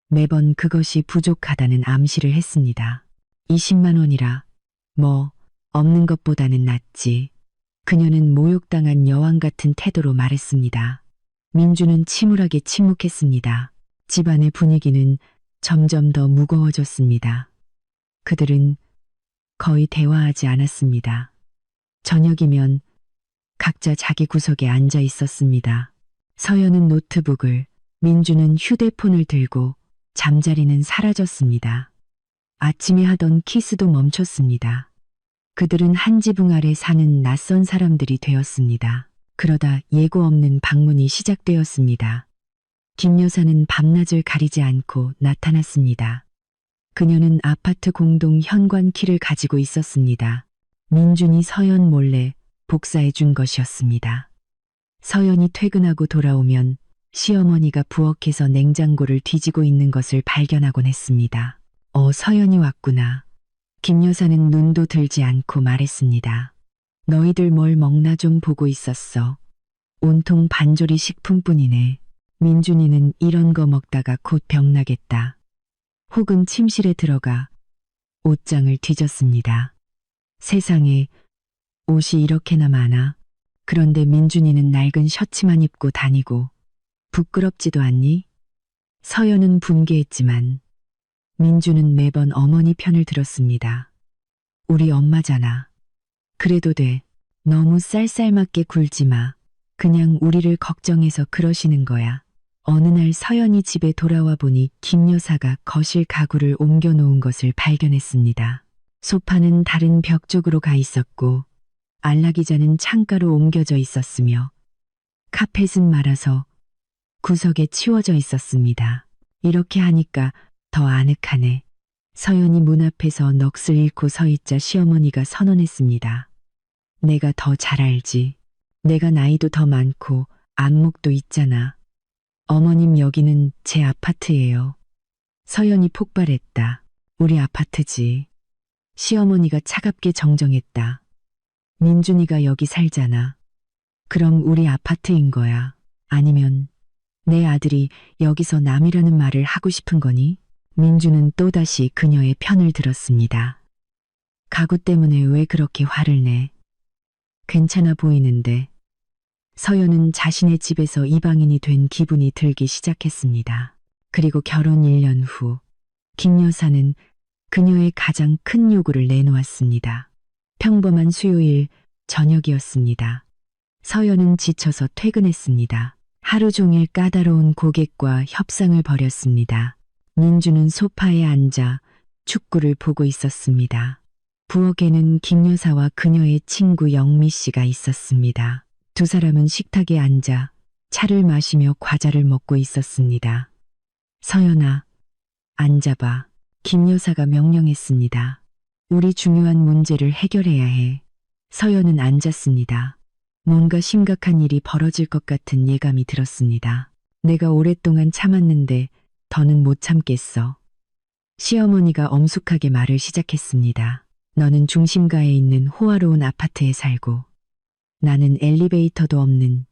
매번 그것이 부족하다는 암시를 했습니다. 20만 원이라 뭐 없는 것보다는 낫지. 그녀는 모욕당한 여왕 같은 태도로 말했습니다. 민주는 침울하게 침묵했습니다. 집안의 분위기는 점점 더 무거워졌습니다. 그들은 거의 대화하지 않았습니다. 저녁이면 각자 자기 구석에 앉아 있었습니다. 서연은 노트북을, 민주는 휴대폰을 들고 잠자리는 사라졌습니다. 아침에 하던 키스도 멈췄습니다. 그들은 한 지붕 아래 사는 낯선 사람들이 되었습니다. 그러다 예고 없는 방문이 시작되었습니다. 김 여사는 밤낮을 가리지 않고 나타났습니다. 그녀는 아파트 공동 현관키를 가지고 있었습니다. 민준이 서연 몰래 복사해 준 것이었습니다. 서연이 퇴근하고 돌아오면 시어머니가 부엌에서 냉장고를 뒤지고 있는 것을 발견하곤 했습니다. 서연이 왔구나. 김 여사는 눈도 들지 않고 말했습니다. 너희들 뭘 먹나 좀 보고 있었어. 온통 반조리 식품뿐이네. 민준이는 이런 거 먹다가 곧 병나겠다. 혹은 침실에 들어가 옷장을 뒤졌습니다. 세상에 옷이 이렇게나 많아. 그런데 민준이는 낡은 셔츠만 입고 다니고 부끄럽지도 않니? 서연은 분개했지만 민주는 매번 어머니 편을 들었습니다. 우리 엄마잖아. 그래도 돼. 너무 쌀쌀맞게 굴지 마. 그냥 우리를 걱정해서 그러시는 거야. 어느 날 서연이 집에 돌아와 보니 김 여사가 거실 가구를 옮겨 놓은 것을 발견했습니다. 소파는 다른 벽 쪽으로 가 있었고 안락의자는 창가로 옮겨져 있었으며 카펫은 말아서 구석에 치워져 있었습니다. 이렇게 하니까 더 아늑하네. 서연이 문 앞에서 넋을 잃고 서 있자 시어머니가 선언했습니다. 내가 더 잘 알지. 내가 나이도 더 많고 안목도 있잖아. 어머님 여기는 제 아파트예요. 서연이 폭발했다. 우리 아파트지. 시어머니가 차갑게 정정했다. 민준이가 여기 살잖아. 그럼 우리 아파트인 거야. 아니면 내 아들이 여기서 남이라는 말을 하고 싶은 거니? 민주는 또다시 그녀의 편을 들었습니다. 가구 때문에 왜 그렇게 화를 내? 괜찮아 보이는데. 서연은 자신의 집에서 이방인이 된 기분이 들기 시작했습니다. 그리고 결혼 1년 후 김 여사는 그녀의 가장 큰 요구를 내놓았습니다. 평범한 수요일 저녁이었습니다. 서연은 지쳐서 퇴근했습니다. 하루 종일 까다로운 고객과 협상을 벌였습니다. 민주는 소파에 앉아 축구를 보고 있었습니다. 부엌에는 김 여사와 그녀의 친구 영미 씨가 있었습니다. 두 사람은 식탁에 앉아 차를 마시며 과자를 먹고 있었습니다. 서연아, 앉아봐. 김 여사가 명령했습니다. 우리 중요한 문제를 해결해야 해. 서연은 앉았습니다. 뭔가 심각한 일이 벌어질 것 같은 예감이 들었습니다. 내가 오랫동안 참았는데 더는 못 참겠어. 시어머니가 엄숙하게 말을 시작했습니다. 너는 중심가에 있는 호화로운 아파트에 살고 나는 엘리베이터도 없는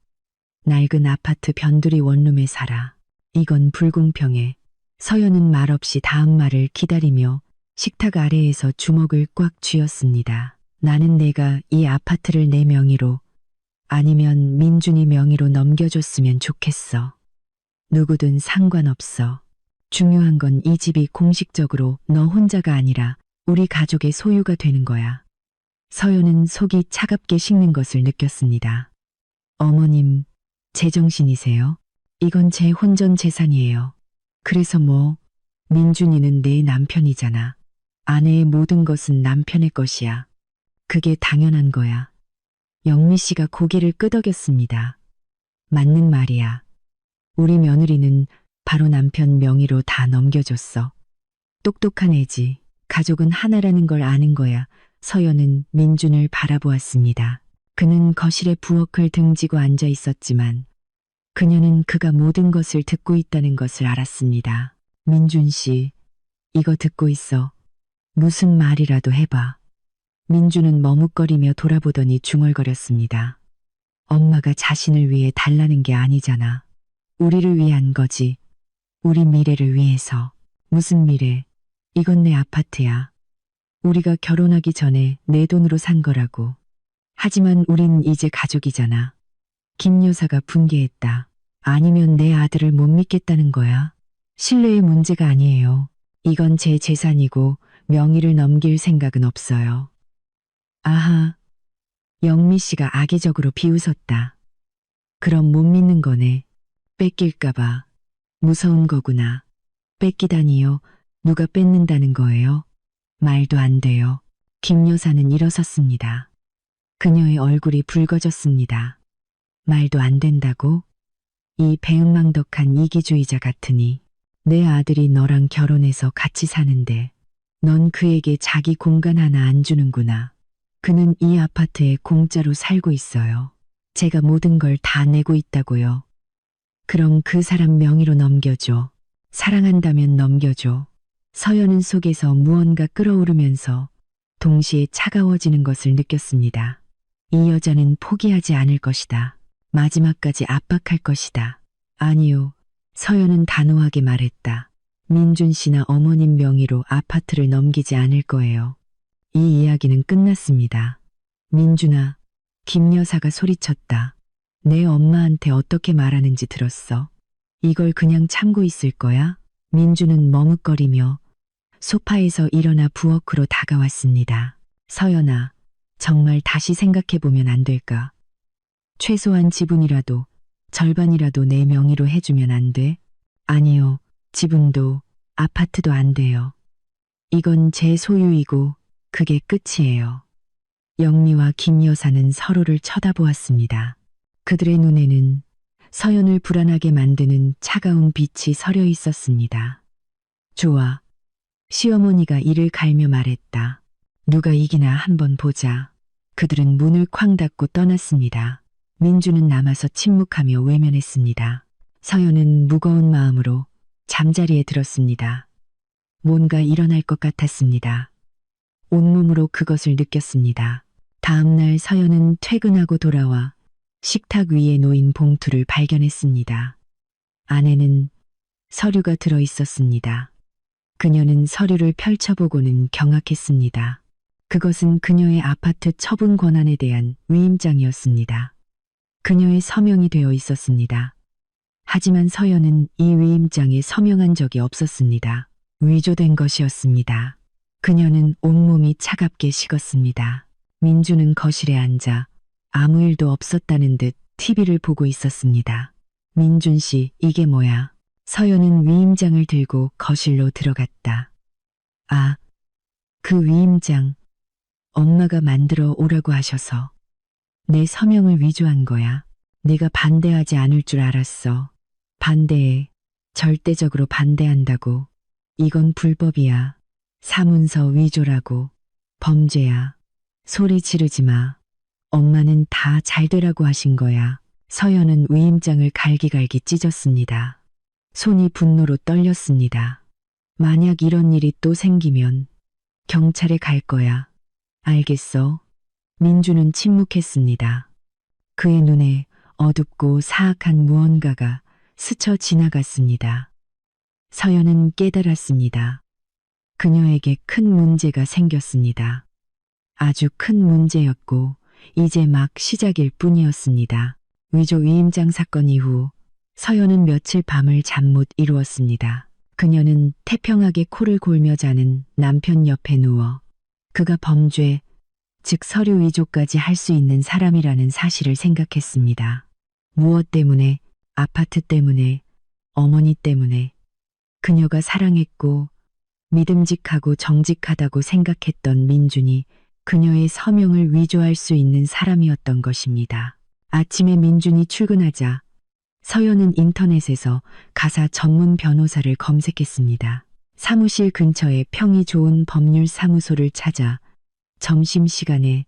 낡은 아파트 변두리 원룸에 살아. 이건 불공평해. 서연은 말없이 다음 말을 기다리며 식탁 아래에서 주먹을 꽉 쥐었습니다. 나는 내가 이 아파트를 내 명의로 아니면 민준이 명의로 넘겨줬으면 좋겠어. 누구든 상관없어. 중요한 건 이 집이 공식적으로 너 혼자가 아니라 우리 가족의 소유가 되는 거야. 서연은 속이 차갑게 식는 것을 느꼈습니다. 어머님, 제정신이세요? 이건 제 혼전 재산이에요. 그래서 뭐, 민준이는 내 남편이잖아. 아내의 모든 것은 남편의 것이야. 그게 당연한 거야. 영미 씨가 고개를 끄덕였습니다. 맞는 말이야. 우리 며느리는 바로 남편 명의로 다 넘겨줬어. 똑똑한 애지. 가족은 하나라는 걸 아는 거야. 서연은 민준을 바라보았습니다. 그는 거실에 부엌을 등지고 앉아 있었지만 그녀는 그가 모든 것을 듣고 있다는 것을 알았습니다. 민준 씨, 이거 듣고 있어. 무슨 말이라도 해봐. 민준은 머뭇거리며 돌아보더니 중얼거렸습니다. 엄마가 자신을 위해 달라는 게 아니잖아. 우리를 위한 거지. 우리 미래를 위해서. 무슨 미래? 이건 내 아파트야. 우리가 결혼하기 전에 내 돈으로 산 거라고. 하지만 우린 이제 가족이잖아. 김 여사가 분개했다. 아니면 내 아들을 못 믿겠다는 거야? 신뢰의 문제가 아니에요. 이건 제 재산이고 명의를 넘길 생각은 없어요. 아하. 영미 씨가 악의적으로 비웃었다. 그럼 못 믿는 거네. 뺏길까봐. 무서운 거구나. 뺏기다니요. 누가 뺏는다는 거예요? 말도 안 돼요. 김 여사는 일어섰습니다. 그녀의 얼굴이 붉어졌습니다. 말도 안 된다고? 이 배은망덕한 이기주의자 같으니. 내 아들이 너랑 결혼해서 같이 사는데 넌 그에게 자기 공간 하나 안 주는구나. 그는 이 아파트에 공짜로 살고 있어요. 제가 모든 걸 다 내고 있다고요. 그럼 그 사람 명의로 넘겨줘. 사랑한다면 넘겨줘. 서연은 속에서 무언가 끓어오르면서 동시에 차가워지는 것을 느꼈습니다. 이 여자는 포기하지 않을 것이다. 마지막까지 압박할 것이다. 아니요. 서연은 단호하게 말했다. 민준 씨나 어머님 명의로 아파트를 넘기지 않을 거예요. 이 이야기는 끝났습니다. 민준아, 김 여사가 소리쳤다. 내 엄마한테 어떻게 말하는지 들었어? 이걸 그냥 참고 있을 거야? 민준은 머뭇거리며 소파에서 일어나 부엌으로 다가왔습니다. 서연아, 정말 다시 생각해보면 안 될까? 최소한 지분이라도, 절반이라도 내 명의로 해주면 안 돼? 아니요, 지분도, 아파트도 안 돼요. 이건 제 소유이고, 그게 끝이에요. 영미와 김 여사는 서로를 쳐다보았습니다. 그들의 눈에는 서연을 불안하게 만드는 차가운 빛이 서려 있었습니다. 좋아. 시어머니가 이를 갈며 말했다. 누가 이기나 한번 보자. 그들은 문을 쾅 닫고 떠났습니다. 민주는 남아서 침묵하며 외면했습니다. 서연은 무거운 마음으로 잠자리에 들었습니다. 뭔가 일어날 것 같았습니다. 온몸으로 그것을 느꼈습니다. 다음 날 서연은 퇴근하고 돌아와 식탁 위에 놓인 봉투를 발견했습니다. 안에는 서류가 들어 있었습니다. 그녀는 서류를 펼쳐보고는 경악했습니다. 그것은 그녀의 아파트 처분 권한에 대한 위임장이었습니다. 그녀의 서명이 되어 있었습니다. 하지만 서연은 이 위임장에 서명한 적이 없었습니다. 위조된 것이었습니다. 그녀는 온몸이 차갑게 식었습니다. 민주는 거실에 앉아 아무 일도 없었다는 듯 TV를 보고 있었습니다. 민준 씨, 이게 뭐야? 서연은 위임장을 들고 거실로 들어갔다. 아, 그 위임장. 엄마가 만들어 오라고 하셔서. 내 서명을 위조한 거야. 네가 반대하지 않을 줄 알았어. 반대해. 절대적으로 반대한다고. 이건 불법이야. 사문서 위조라고. 범죄야. 소리 지르지 마. 엄마는 다 잘 되라고 하신 거야. 서연은 위임장을 갈기갈기 찢었습니다. 손이 분노로 떨렸습니다. 만약 이런 일이 또 생기면 경찰에 갈 거야. 알겠어? 민주는 침묵했습니다. 그의 눈에 어둡고 사악한 무언가가 스쳐 지나갔습니다. 서연은 깨달았습니다. 그녀에게 큰 문제가 생겼습니다. 아주 큰 문제였고 이제 막 시작일 뿐이었습니다. 위조 위임장 사건 이후 서연은 며칠 밤을 잠 못 이루었습니다. 그녀는 태평하게 코를 골며 자는 남편 옆에 누워 그가 범죄, 즉 서류 위조까지 할 수 있는 사람이라는 사실을 생각했습니다. 무엇 때문에, 아파트 때문에, 어머니 때문에 그녀가 사랑했고 믿음직하고 정직하다고 생각했던 민준이 그녀의 서명을 위조할 수 있는 사람이었던 것입니다. 아침에 민준이 출근하자 서연은 인터넷에서 가사 전문 변호사를 검색했습니다. 사무실 근처에 평이 좋은 법률사무소를 찾아 점심시간에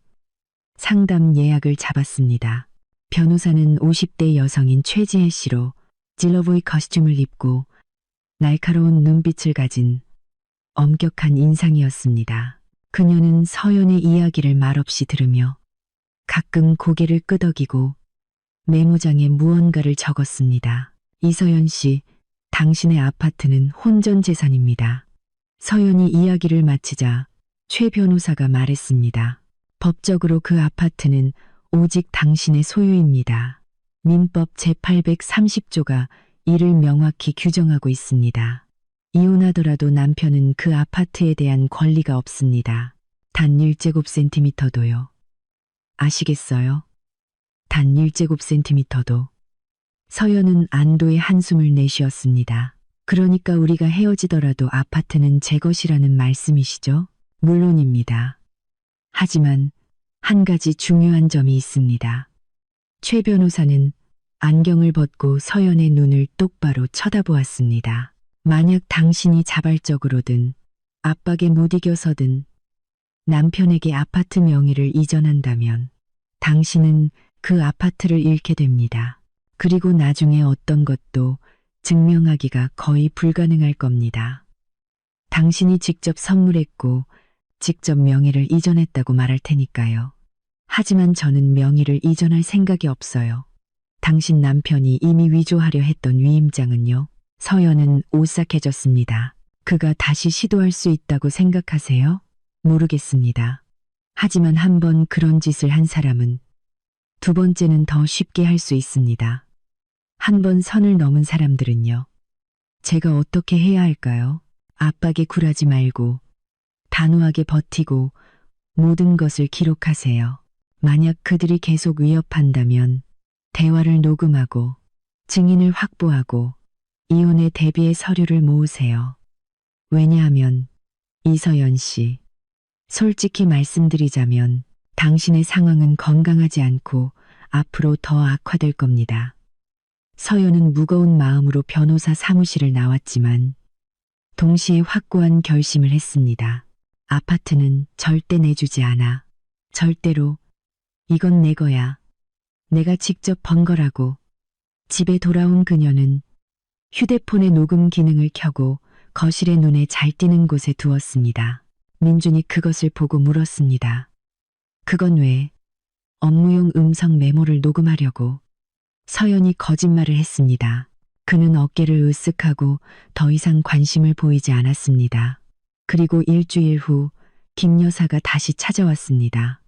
상담 예약을 잡았습니다. 변호사는 50대 여성인 최지혜 씨로 질러보이 커스튬을 입고 날카로운 눈빛을 가진 엄격한 인상이었습니다. 그녀는 서연의 이야기를 말없이 들으며 가끔 고개를 끄덕이고 메모장에 무언가를 적었습니다. 이서연 씨, 당신의 아파트는 혼전 재산입니다. 서연이 이야기를 마치자 최 변호사가 말했습니다. 법적으로 그 아파트는 오직 당신의 소유입니다. 민법 제830조가 이를 명확히 규정하고 있습니다. 이혼하더라도 남편은 그 아파트에 대한 권리가 없습니다. 단 1제곱센티미터도요. 아시겠어요? 단 1제곱센티미터도. 서연은 안도의 한숨을 내쉬었습니다. 그러니까 우리가 헤어지더라도 아파트는 제 것이라는 말씀이시죠? 물론입니다. 하지만 한 가지 중요한 점이 있습니다. 최 변호사는 안경을 벗고 서연의 눈을 똑바로 쳐다보았습니다. 만약 당신이 자발적으로든 압박에 못 이겨서든 남편에게 아파트 명의를 이전한다면 당신은 그 아파트를 잃게 됩니다. 그리고 나중에 어떤 것도 증명하기가 거의 불가능할 겁니다. 당신이 직접 선물했고 직접 명의를 이전했다고 말할 테니까요. 하지만 저는 명의를 이전할 생각이 없어요. 당신 남편이 이미 위조하려 했던 위임장은요. 서연은 오싹해졌습니다. 그가 다시 시도할 수 있다고 생각하세요? 모르겠습니다. 하지만 한 번 그런 짓을 한 사람은 두 번째는 더 쉽게 할 수 있습니다. 한 번 선을 넘은 사람들은요. 제가 어떻게 해야 할까요? 압박에 굴하지 말고 단호하게 버티고 모든 것을 기록하세요. 만약 그들이 계속 위협한다면 대화를 녹음하고 증인을 확보하고 이혼에 대비해 서류를 모으세요. 왜냐하면 이서연 씨, 솔직히 말씀드리자면 당신의 상황은 건강하지 않고 앞으로 더 악화될 겁니다. 서연은 무거운 마음으로 변호사 사무실을 나왔지만 동시에 확고한 결심을 했습니다. 아파트는 절대 내주지 않아. 절대로. 이건 내 거야. 내가 직접 번 거라고. 집에 돌아온 그녀는 휴대폰의 녹음 기능을 켜고 거실의 눈에 잘 띄는 곳에 두었습니다. 민준이 그것을 보고 물었습니다. 그건 왜? 업무용 음성 메모를 녹음하려고. 서연이 거짓말을 했습니다. 그는 어깨를 으쓱하고 더 이상 관심을 보이지 않았습니다. 그리고 일주일 후 김 여사가 다시 찾아왔습니다.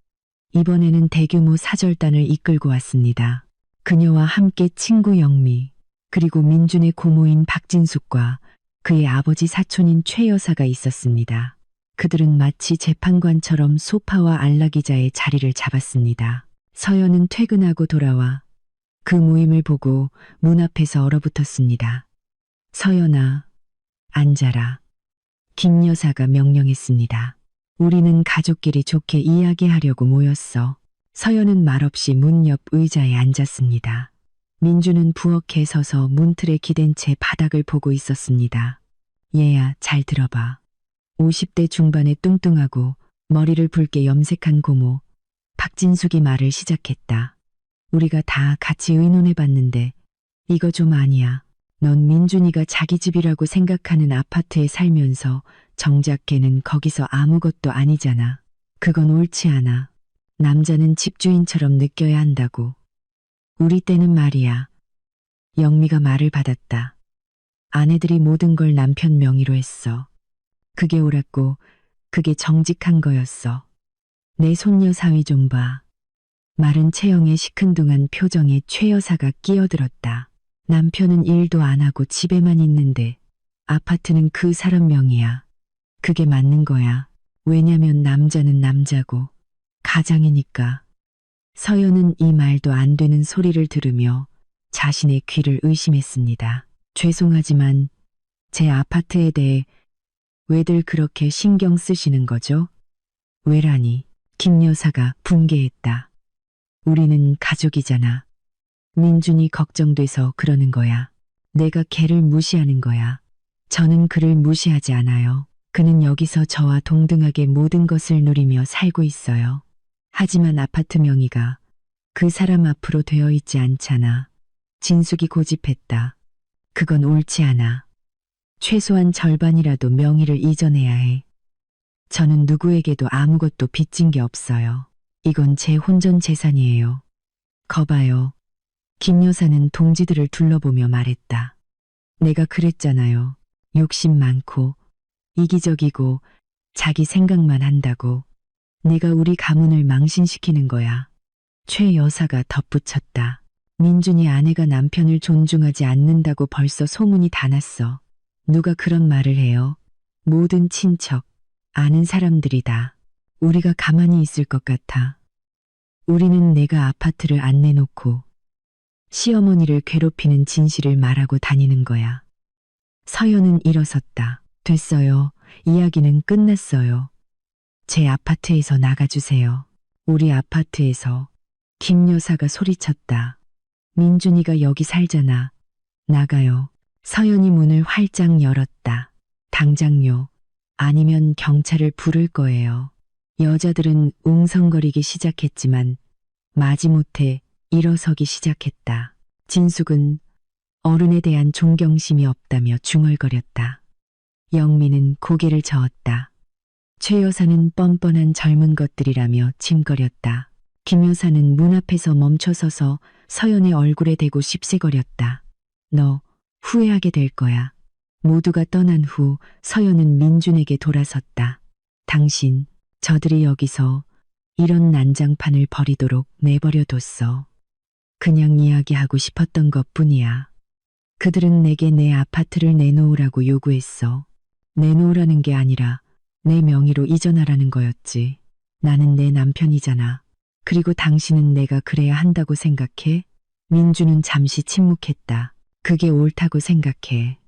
이번에는 대규모 사절단을 이끌고 왔습니다. 그녀와 함께 친구 영미, 그리고 민준의 고모인 박진숙과 그의 아버지 사촌인 최 여사가 있었습니다. 그들은 마치 재판관처럼 소파와 안락의자의 자리를 잡았습니다. 서연은 퇴근하고 돌아와 그 모임을 보고 문 앞에서 얼어붙었습니다. 서연아, 앉아라. 김 여사가 명령했습니다. 우리는 가족끼리 좋게 이야기하려고 모였어. 서연은 말없이 문 옆 의자에 앉았습니다. 민주는 부엌에 서서 문틀에 기댄 채 바닥을 보고 있었습니다. 얘야, 잘 들어봐. 50대 중반의 뚱뚱하고 머리를 붉게 염색한 고모 박진숙이 말을 시작했다. 우리가 다 같이 의논해봤는데 이거 좀 아니야. 넌 민준이가 자기 집이라고 생각하는 아파트에 살면서 정작 걔는 거기서 아무것도 아니잖아. 그건 옳지 않아. 남자는 집주인처럼 느껴야 한다고. 우리 때는 말이야. 영미가 말을 받았다. 아내들이 모든 걸 남편 명의로 했어. 그게 옳았고 그게 정직한 거였어. 내 손녀 사위 좀 봐. 마른 체형의 시큰둥한 표정에 최 여사가 끼어들었다. 남편은 일도 안 하고 집에만 있는데 아파트는 그 사람 명의야. 그게 맞는 거야. 왜냐면 남자는 남자고 가장이니까. 서연은 이 말도 안 되는 소리를 들으며 자신의 귀를 의심했습니다. 죄송하지만 제 아파트에 대해 왜들 그렇게 신경 쓰시는 거죠? 왜라니? 김 여사가 분개했다. 우리는 가족이잖아. 민준이 걱정돼서 그러는 거야. 내가 걔를 무시하는 거야. 저는 그를 무시하지 않아요. 그는 여기서 저와 동등하게 모든 것을 누리며 살고 있어요. 하지만 아파트 명의가 그 사람 앞으로 되어 있지 않잖아. 진숙이 고집했다. 그건 옳지 않아. 최소한 절반이라도 명의를 이전해야 해. 저는 누구에게도 아무것도 빚진 게 없어요. 이건 제 혼전 재산이에요. 거봐요. 김 여사는 동지들을 둘러보며 말했다. 내가 그랬잖아요. 욕심 많고 이기적이고 자기 생각만 한다고. 내가 우리 가문을 망신시키는 거야. 최 여사가 덧붙였다. 민준이 아내가 남편을 존중하지 않는다고 벌써 소문이 다 났어. 누가 그런 말을 해요? 모든 친척, 아는 사람들이다. 우리가 가만히 있을 것 같아. 우리는 내가 아파트를 안 내놓고 시어머니를 괴롭히는 진실을 말하고 다니는 거야. 서연은 일어섰다. 됐어요. 이야기는 끝났어요. 제 아파트에서 나가주세요. 우리 아파트에서. 김 여사가 소리쳤다. 민준이가 여기 살잖아. 나가요. 서연이 문을 활짝 열었다. 당장요. 아니면 경찰을 부를 거예요. 여자들은 웅성거리기 시작했지만 마지못해 일어서기 시작했다. 진숙은 어른에 대한 존경심이 없다며 중얼거렸다. 영민은 고개를 저었다. 최 여사는 뻔뻔한 젊은 것들이라며 짐거렸다. 김 여사는 문 앞에서 멈춰서서 서연의 얼굴에 대고 씹새거렸다. 너 후회하게 될 거야. 모두가 떠난 후 서연은 민준에게 돌아섰다. 당신, 저들이 여기서 이런 난장판을 벌이도록 내버려뒀어. 그냥 이야기하고 싶었던 것뿐이야. 그들은 내게 내 아파트를 내놓으라고 요구했어. 내놓으라는 게 아니라 내 명의로 이전하라는 거였지. 나는 내 남편이잖아. 그리고 당신은 내가 그래야 한다고 생각해? 민주는 잠시 침묵했다. 그게 옳다고 생각해.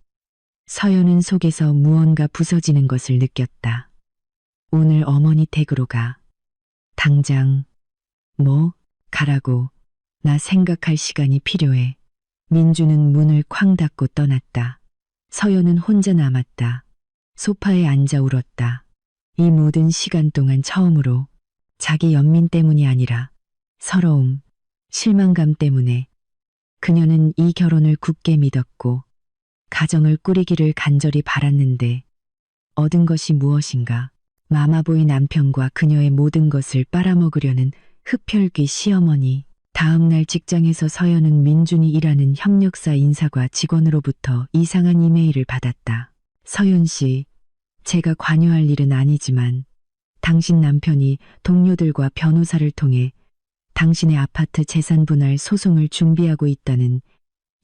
서연은 속에서 무언가 부서지는 것을 느꼈다. 오늘 어머니 댁으로 가. 당장. 뭐? 가라고. 나 생각할 시간이 필요해. 민주는 문을 쾅 닫고 떠났다. 서연은 혼자 남았다. 소파에 앉아 울었다. 이 모든 시간 동안 처음으로 자기 연민 때문이 아니라 서러움, 실망감 때문에 그녀는 이 결혼을 굳게 믿었고 가정을 꾸리기를 간절히 바랐는데 얻은 것이 무엇인가? 마마보이 남편과 그녀의 모든 것을 빨아먹으려는 흡혈귀 시어머니. 다음 날 직장에서 서연은 민준이 일하는 협력사 인사과 직원으로부터 이상한 이메일을 받았다. 서연 씨, 제가 관여할 일은 아니지만 당신 남편이 동료들과 변호사를 통해 당신의 아파트 재산 분할 소송을 준비하고 있다는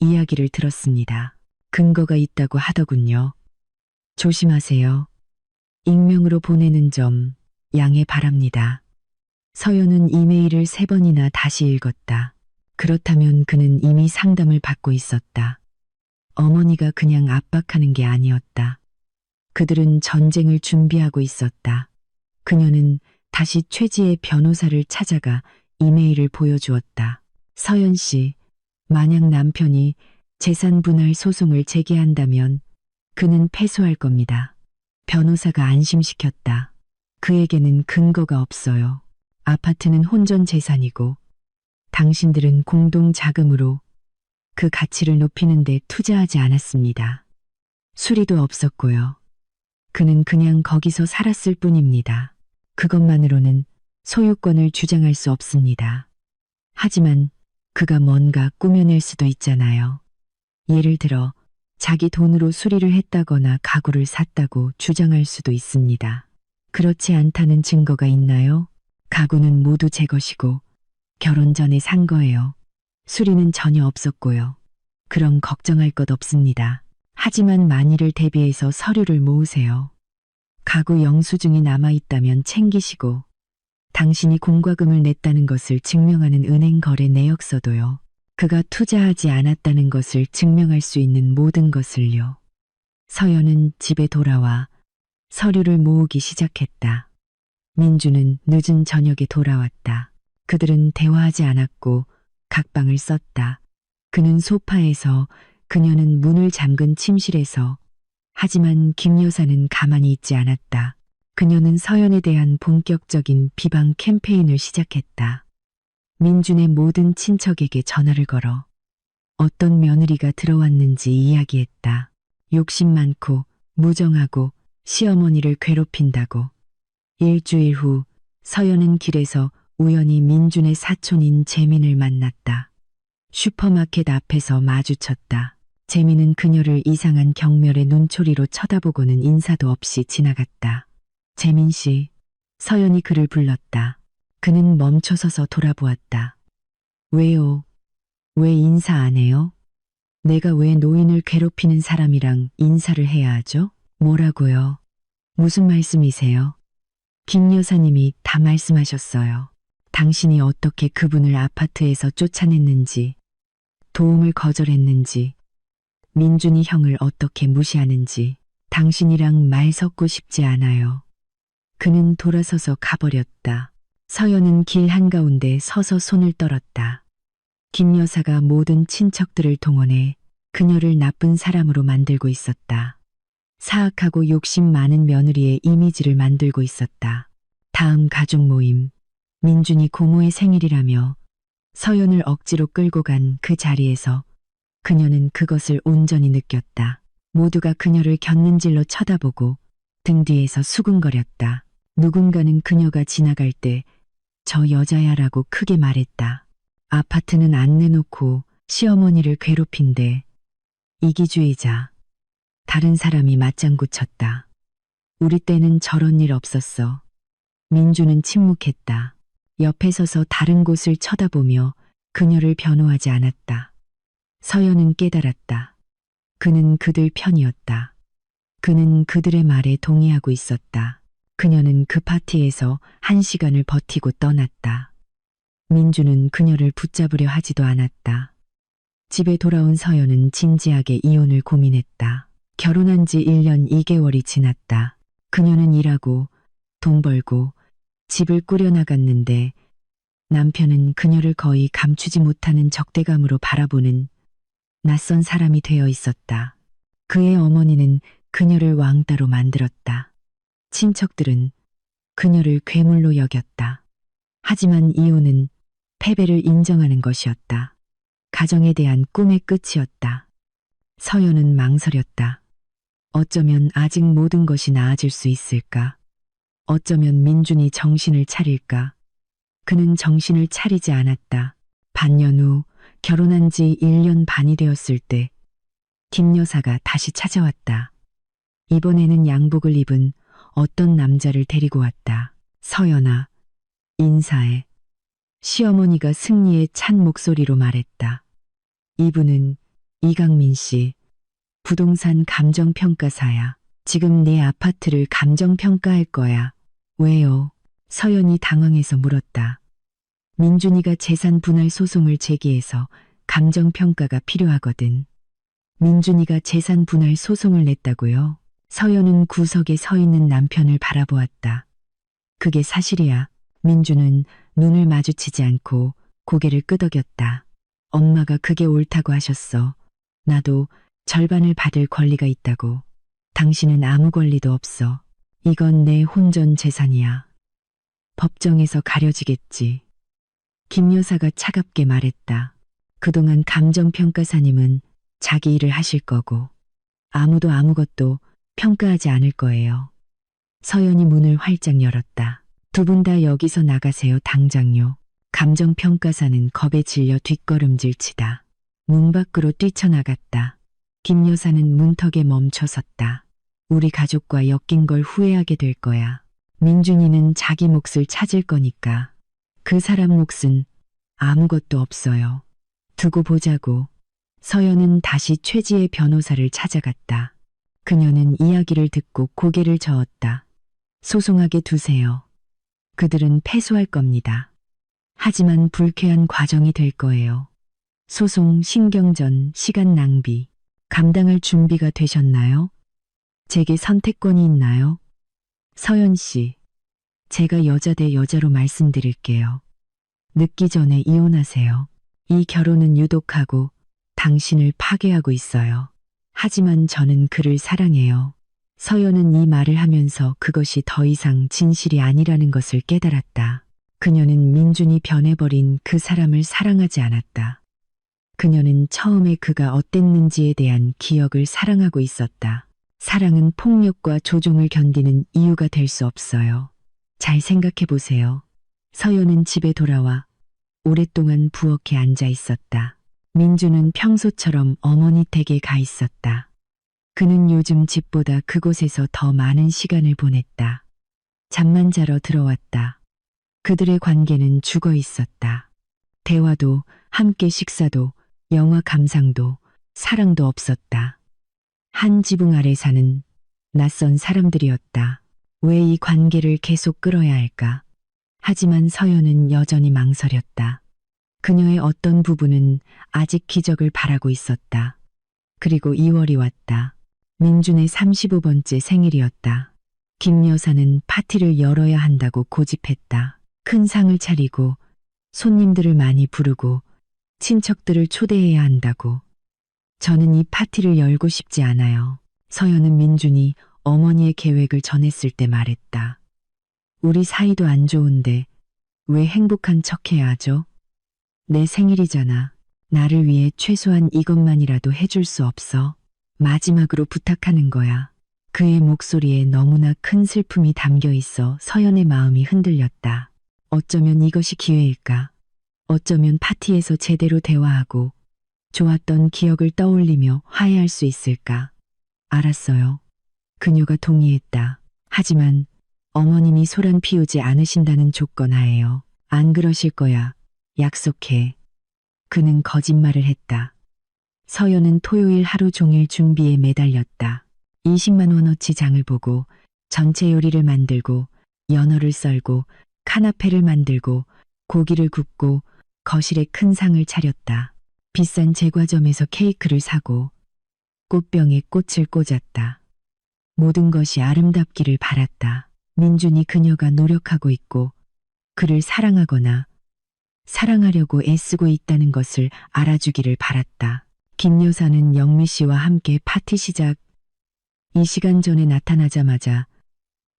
이야기를 들었습니다. 근거가 있다고 하더군요. 조심하세요. 익명으로 보내는 점 양해 바랍니다. 서연은 이메일을 3번이나 다시 읽었다. 그렇다면 그는 이미 상담을 받고 있었다. 어머니가 그냥 압박하는 게 아니었다. 그들은 전쟁을 준비하고 있었다. 그녀는 다시 최지의 변호사를 찾아가 이메일을 보여주었다. 서연 씨, 만약 남편이 재산 분할 소송을 제기한다면 그는 패소할 겁니다. 변호사가 안심시켰다. 그에게는 근거가 없어요. 아파트는 혼전 재산이고 당신들은 공동 자금으로 그 가치를 높이는 데 투자하지 않았습니다. 수리도 없었고요. 그는 그냥 거기서 살았을 뿐입니다. 그것만으로는 소유권을 주장할 수 없습니다. 하지만 그가 뭔가 꾸며낼 수도 있잖아요. 예를 들어 자기 돈으로 수리를 했다거나 가구를 샀다고 주장할 수도 있습니다. 그렇지 않다는 증거가 있나요? 가구는 모두 제 것이고 결혼 전에 산 거예요. 수리는 전혀 없었고요. 그럼 걱정할 것 없습니다. 하지만 만일을 대비해서 서류를 모으세요. 가구 영수증이 남아있다면 챙기시고 당신이 공과금을 냈다는 것을 증명하는 은행 거래 내역서도요. 그가 투자하지 않았다는 것을 증명할 수 있는 모든 것을요. 서연은 집에 돌아와 서류를 모으기 시작했다. 민주는 늦은 저녁에 돌아왔다. 그들은 대화하지 않았고 각방을 썼다. 그는 소파에서, 그녀는 문을 잠근 침실에서. 하지만 김 여사는 가만히 있지 않았다. 그녀는 서연에 대한 본격적인 비방 캠페인을 시작했다. 민준의 모든 친척에게 전화를 걸어 어떤 며느리가 들어왔는지 이야기했다. 욕심 많고 무정하고 시어머니를 괴롭힌다고. 일주일 후 서연은 길에서 우연히 민준의 사촌인 재민을 만났다. 슈퍼마켓 앞에서 마주쳤다. 재민은 그녀를 이상한 경멸의 눈초리로 쳐다보고는 인사도 없이 지나갔다. 재민 씨, 서연이 그를 불렀다. 그는 멈춰서서 돌아보았다. 왜요? 왜 인사 안 해요? 내가 왜 노인을 괴롭히는 사람이랑 인사를 해야 하죠? 뭐라고요? 무슨 말씀이세요? 김 여사님이 다 말씀하셨어요. 당신이 어떻게 그분을 아파트에서 쫓아냈는지, 도움을 거절했는지, 민준이 형을 어떻게 무시하는지. 당신이랑 말 섞고 싶지 않아요. 그는 돌아서서 가버렸다. 서연은 길 한가운데 서서 손을 떨었다. 김 여사가 모든 친척들을 동원해 그녀를 나쁜 사람으로 만들고 있었다. 사악하고 욕심 많은 며느리의 이미지를 만들고 있었다. 다음 가족 모임, 민준이 고모의 생일이라며 서연을 억지로 끌고 간 그 자리에서 그녀는 그것을 온전히 느꼈다. 모두가 그녀를 곁눈질로 쳐다보고 등 뒤에서 수근거렸다. 누군가는 그녀가 지나갈 때 저 여자야라고 크게 말했다. 아파트는 안 내놓고 시어머니를 괴롭힌대. 이기주의자. 다른 사람이 맞장구 쳤다. 우리 때는 저런 일 없었어. 민주는 침묵했다. 옆에 서서 다른 곳을 쳐다보며 그녀를 변호하지 않았다. 서연은 깨달았다. 그는 그들 편이었다. 그는 그들의 말에 동의하고 있었다. 그녀는 그 파티에서 1시간을 버티고 떠났다. 민주는 그녀를 붙잡으려 하지도 않았다. 집에 돌아온 서연은 진지하게 이혼을 고민했다. 결혼한 지 1년 2개월이 지났다. 그녀는 일하고 돈 벌고 집을 꾸려나갔는데 남편은 그녀를 거의 감추지 못하는 적대감으로 바라보는 낯선 사람이 되어 있었다. 그의 어머니는 그녀를 왕따로 만들었다. 친척들은 그녀를 괴물로 여겼다. 하지만 이혼은 패배를 인정하는 것이었다. 가정에 대한 꿈의 끝이었다. 서연은 망설였다. 어쩌면 아직 모든 것이 나아질 수 있을까? 어쩌면 민준이 정신을 차릴까? 그는 정신을 차리지 않았다. 반년 후 결혼한 지 1년 반이 되었을 때 김 여사가 다시 찾아왔다. 이번에는 양복을 입은 어떤 남자를 데리고 왔다. 서연아, 인사해. 시어머니가 승리에 찬 목소리로 말했다. 이분은 이강민 씨, 부동산 감정평가사야. 지금 내 아파트를 감정평가할 거야. 왜요? 서연이 당황해서 물었다. 민준이가 재산 분할 소송을 제기해서 감정평가가 필요하거든. 민준이가 재산 분할 소송을 냈다고요? 서연은 구석에 서 있는 남편을 바라보았다. 그게 사실이야. 민주는 눈을 마주치지 않고 고개를 끄덕였다. 엄마가 그게 옳다고 하셨어. 나도 절반을 받을 권리가 있다고. 당신은 아무 권리도 없어. 이건 내 혼전 재산이야. 법정에서 가려지겠지. 김 여사가 차갑게 말했다. 그동안 감정평가사님은 자기 일을 하실 거고 아무도 아무것도 평가하지 않을 거예요. 서연이 문을 활짝 열었다. 두 분 다 여기서 나가세요. 당장요. 감정평가사는 겁에 질려 뒷걸음질 치다 문 밖으로 뛰쳐나갔다. 김 여사는 문턱에 멈춰섰다. 우리 가족과 엮인 걸 후회하게 될 거야. 민준이는 자기 몫을 찾을 거니까. 그 사람 몫은 아무것도 없어요. 두고 보자고. 서연은 다시 최지의 변호사를 찾아갔다. 그녀는 이야기를 듣고 고개를 저었다. 소송하게 두세요. 그들은 패소할 겁니다. 하지만 불쾌한 과정이 될 거예요. 소송, 신경전, 시간 낭비. 감당할 준비가 되셨나요? 제게 선택권이 있나요? 서연 씨, 제가 여자 대 여자로 말씀드릴게요. 늦기 전에 이혼하세요. 이 결혼은 유독하고 당신을 파괴하고 있어요. 하지만 저는 그를 사랑해요. 서연은 이 말을 하면서 그것이 더 이상 진실이 아니라는 것을 깨달았다. 그녀는 민준이 변해버린 그 사람을 사랑하지 않았다. 그녀는 처음에 그가 어땠는지에 대한 기억을 사랑하고 있었다. 사랑은 폭력과 조종을 견디는 이유가 될 수 없어요. 잘 생각해 보세요. 서연은 집에 돌아와 오랫동안 부엌에 앉아 있었다. 민주는 평소처럼 어머니 댁에 가 있었다. 그는 요즘 집보다 그곳에서 더 많은 시간을 보냈다. 잠만 자러 들어왔다. 그들의 관계는 죽어 있었다. 대화도, 함께 식사도, 영화 감상도, 사랑도 없었다. 한 지붕 아래 사는 낯선 사람들이었다. 왜 이 관계를 계속 끌어야 할까? 하지만 서연은 여전히 망설였다. 그녀의 어떤 부분은 아직 기적을 바라고 있었다. 그리고 2월이 왔다. 민준의 35번째 생일이었다. 김 여사는 파티를 열어야 한다고 고집했다. 큰 상을 차리고 손님들을 많이 부르고 친척들을 초대해야 한다고. 저는 이 파티를 열고 싶지 않아요. 서연은 민준이 어머니의 계획을 전했을 때 말했다. 우리 사이도 안 좋은데 왜 행복한 척해야 하죠? 내 생일이잖아. 나를 위해 최소한 이것만이라도 해줄 수 없어? 마지막으로 부탁하는 거야. 그의 목소리에 너무나 큰 슬픔이 담겨 있어 서연의 마음이 흔들렸다. 어쩌면 이것이 기회일까? 어쩌면 파티에서 제대로 대화하고 좋았던 기억을 떠올리며 화해할 수 있을까? 알았어요. 그녀가 동의했다. 하지만 어머님이 소란 피우지 않으신다는 조건 하에요. 안 그러실 거야. 약속해. 그는 거짓말을 했다. 서연은 토요일 하루 종일 준비에 매달렸다. 20만 원어치 장을 보고 전체 요리를 만들고 연어를 썰고 카나페를 만들고 고기를 굽고 거실에 큰 상을 차렸다. 비싼 제과점에서 케이크를 사고 꽃병에 꽃을 꽂았다. 모든 것이 아름답기를 바랐다. 민준이 그녀가 노력하고 있고 그를 사랑하거나 사랑하려고 애쓰고 있다는 것을 알아주기를 바랐다. 김 여사는 영미 씨와 함께 파티 시작 2시간 전에 나타나자마자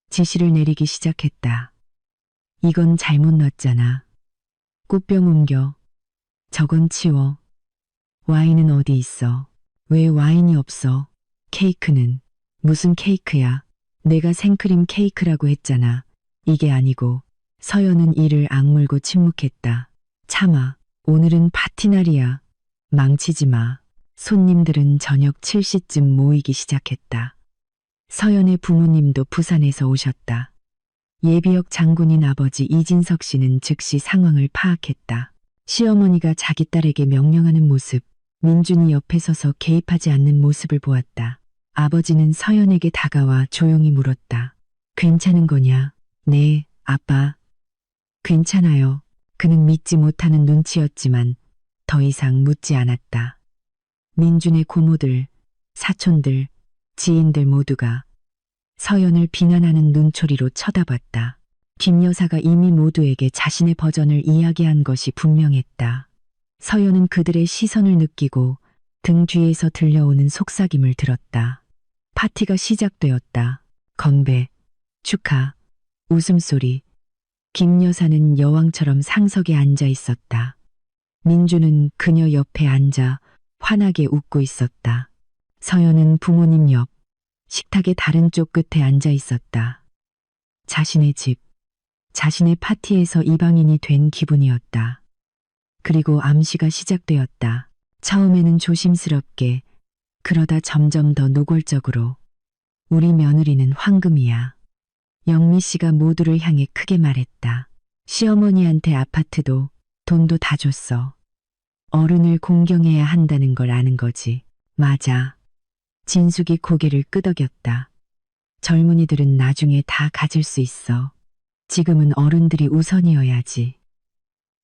지시를 내리기 시작했다. 이건 잘못 놨잖아. 꽃병 옮겨. 저건 치워. 와인은 어디 있어? 왜 와인이 없어? 케이크는? 무슨 케이크야? 내가 생크림 케이크라고 했잖아. 이게 아니고. 서연은 이를 악물고 침묵했다. 참아. 오늘은 파티 날이야. 망치지 마. 손님들은 저녁 7시쯤 모이기 시작했다. 서연의 부모님도 부산에서 오셨다. 예비역 장군인 아버지 이진석 씨는 즉시 상황을 파악했다. 시어머니가 자기 딸에게 명령하는 모습, 민준이 옆에 서서 개입하지 않는 모습을 보았다. 아버지는 서연에게 다가와 조용히 물었다. 괜찮은 거냐? 네, 아빠. 괜찮아요. 그는 믿지 못하는 눈치였지만 더 이상 묻지 않았다. 민준의 고모들, 사촌들, 지인들 모두가 서연을 비난하는 눈초리로 쳐다봤다. 김 여사가 이미 모두에게 자신의 버전을 이야기한 것이 분명했다. 서연은 그들의 시선을 느끼고 등 뒤에서 들려오는 속삭임을 들었다. 파티가 시작되었다. 건배, 축하, 웃음소리. 김 여사는 여왕처럼 상석에 앉아 있었다. 민주는 그녀 옆에 앉아 환하게 웃고 있었다. 서연은 부모님 옆 식탁의 다른 쪽 끝에 앉아 있었다. 자신의 집, 자신의 파티에서 이방인이 된 기분이었다. 그리고 암시가 시작되었다. 처음에는 조심스럽게, 그러다 점점 더 노골적으로. 우리 며느리는 황금이야. 영미 씨가 모두를 향해 크게 말했다. 시어머니한테 아파트도 돈도 다 줬어. 어른을 공경해야 한다는 걸 아는 거지. 맞아. 진숙이 고개를 끄덕였다. 젊은이들은 나중에 다 가질 수 있어. 지금은 어른들이 우선이어야지.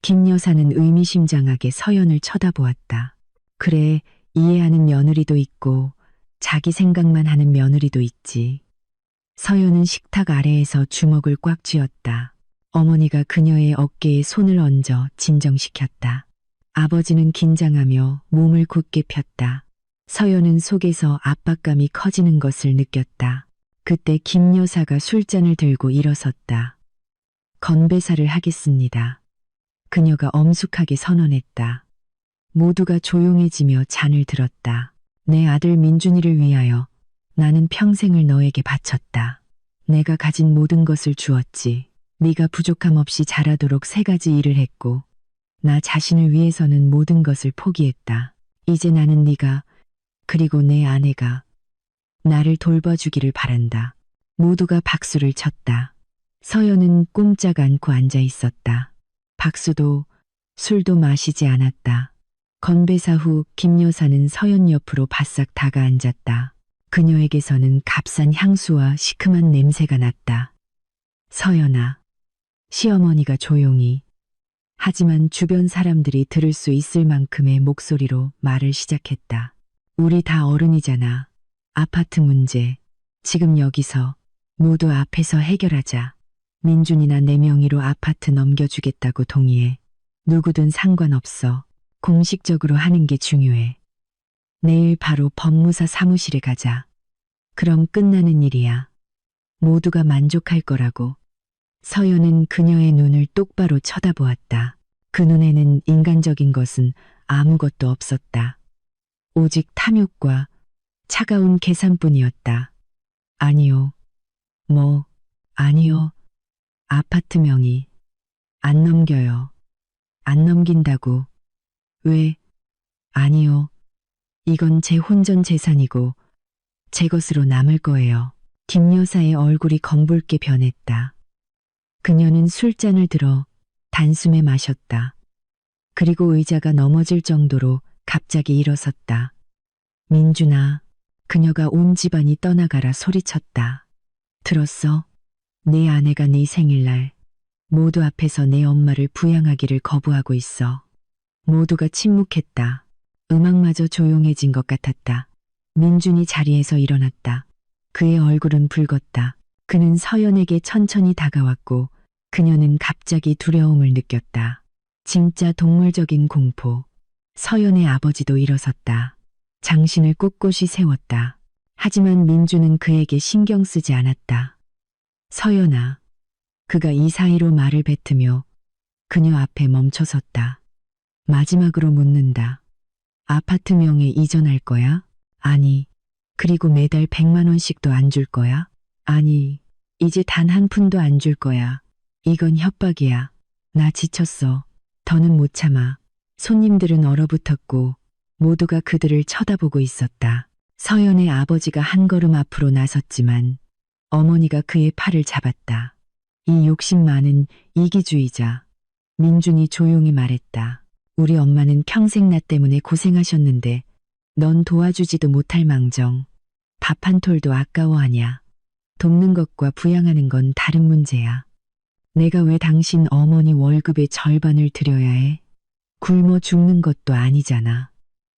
김 여사는 의미심장하게 서연을 쳐다보았다. 그래, 이해하는 며느리도 있고 자기 생각만 하는 며느리도 있지. 서연은 식탁 아래에서 주먹을 꽉 쥐었다. 어머니가 그녀의 어깨에 손을 얹어 진정시켰다. 아버지는 긴장하며 몸을 굳게 폈다. 서연은 속에서 압박감이 커지는 것을 느꼈다. 그때 김 여사가 술잔을 들고 일어섰다. 건배사를 하겠습니다. 그녀가 엄숙하게 선언했다. 모두가 조용해지며 잔을 들었다. 내 아들 민준이를 위하여 나는 평생을 너에게 바쳤다. 내가 가진 모든 것을 주었지. 네가 부족함 없이 자라도록 3가지 일을 했고 나 자신을 위해서는 모든 것을 포기했다. 이제 나는 네가 그리고 내 아내가 나를 돌봐주기를 바란다. 모두가 박수를 쳤다. 서연은 꼼짝 않고 앉아 있었다. 박수도 술도 마시지 않았다. 건배사 후 김 여사는 서연 옆으로 바싹 다가 앉았다. 그녀에게서는 값싼 향수와 시큼한 냄새가 났다. 서연아. 시어머니가 조용히 하지만 주변 사람들이 들을 수 있을 만큼의 목소리로 말을 시작했다. 우리 다 어른이잖아. 아파트 문제. 지금 여기서 모두 앞에서 해결하자. 민준이나 내 명의로 아파트 넘겨주겠다고 동의해. 누구든 상관없어. 공식적으로 하는 게 중요해. 내일 바로 법무사 사무실에 가자. 그럼 끝나는 일이야. 모두가 만족할 거라고. 서연은 그녀의 눈을 똑바로 쳐다보았다. 그 눈에는 인간적인 것은 아무것도 없었다. 오직 탐욕과 차가운 계산뿐이었다. 아니요. 아니요. 아파트 명의. 안 넘겨요. 안 넘긴다고. 왜? 아니요. 이건 제 혼전 재산이고 제 것으로 남을 거예요. 김 여사의 얼굴이 검붉게 변했다. 그녀는 술잔을 들어 단숨에 마셨다. 그리고 의자가 넘어질 정도로 갑자기 일어섰다. 민준아, 그녀가 온 집안이 떠나가라 소리쳤다. 들었어? 네 아내가 네 생일날 모두 앞에서 내 엄마를 부양하기를 거부하고 있어. 모두가 침묵했다. 음악마저 조용해진 것 같았다. 민준이 자리에서 일어났다. 그의 얼굴은 붉었다. 그는 서연에게 천천히 다가왔고 그녀는 갑자기 두려움을 느꼈다. 진짜 동물적인 공포. 서연의 아버지도 일어섰다. 장신을 꼿꼿이 세웠다. 하지만 민주는 그에게 신경 쓰지 않았다. 서연아. 그가 이 사이로 말을 뱉으며 그녀 앞에 멈춰섰다. 마지막으로 묻는다. 아파트 명에 이전할 거야? 아니. 그리고 매달 100만 원씩도 안 줄 거야? 아니. 이제 단 한 푼도 안 줄 거야. 이건 협박이야. 나 지쳤어. 더는 못 참아. 손님들은 얼어붙었고 모두가 그들을 쳐다보고 있었다. 서연의 아버지가 한 걸음 앞으로 나섰지만 어머니가 그의 팔을 잡았다. 이 욕심 많은 이기주의자. 민준이 조용히 말했다. 우리 엄마는 평생 나 때문에 고생하셨는데 넌 도와주지도 못할 망정. 밥 한 톨도 아까워하냐. 돕는 것과 부양하는 건 다른 문제야. 내가 왜 당신 어머니 월급의 절반을 드려야 해? 굶어 죽는 것도 아니잖아.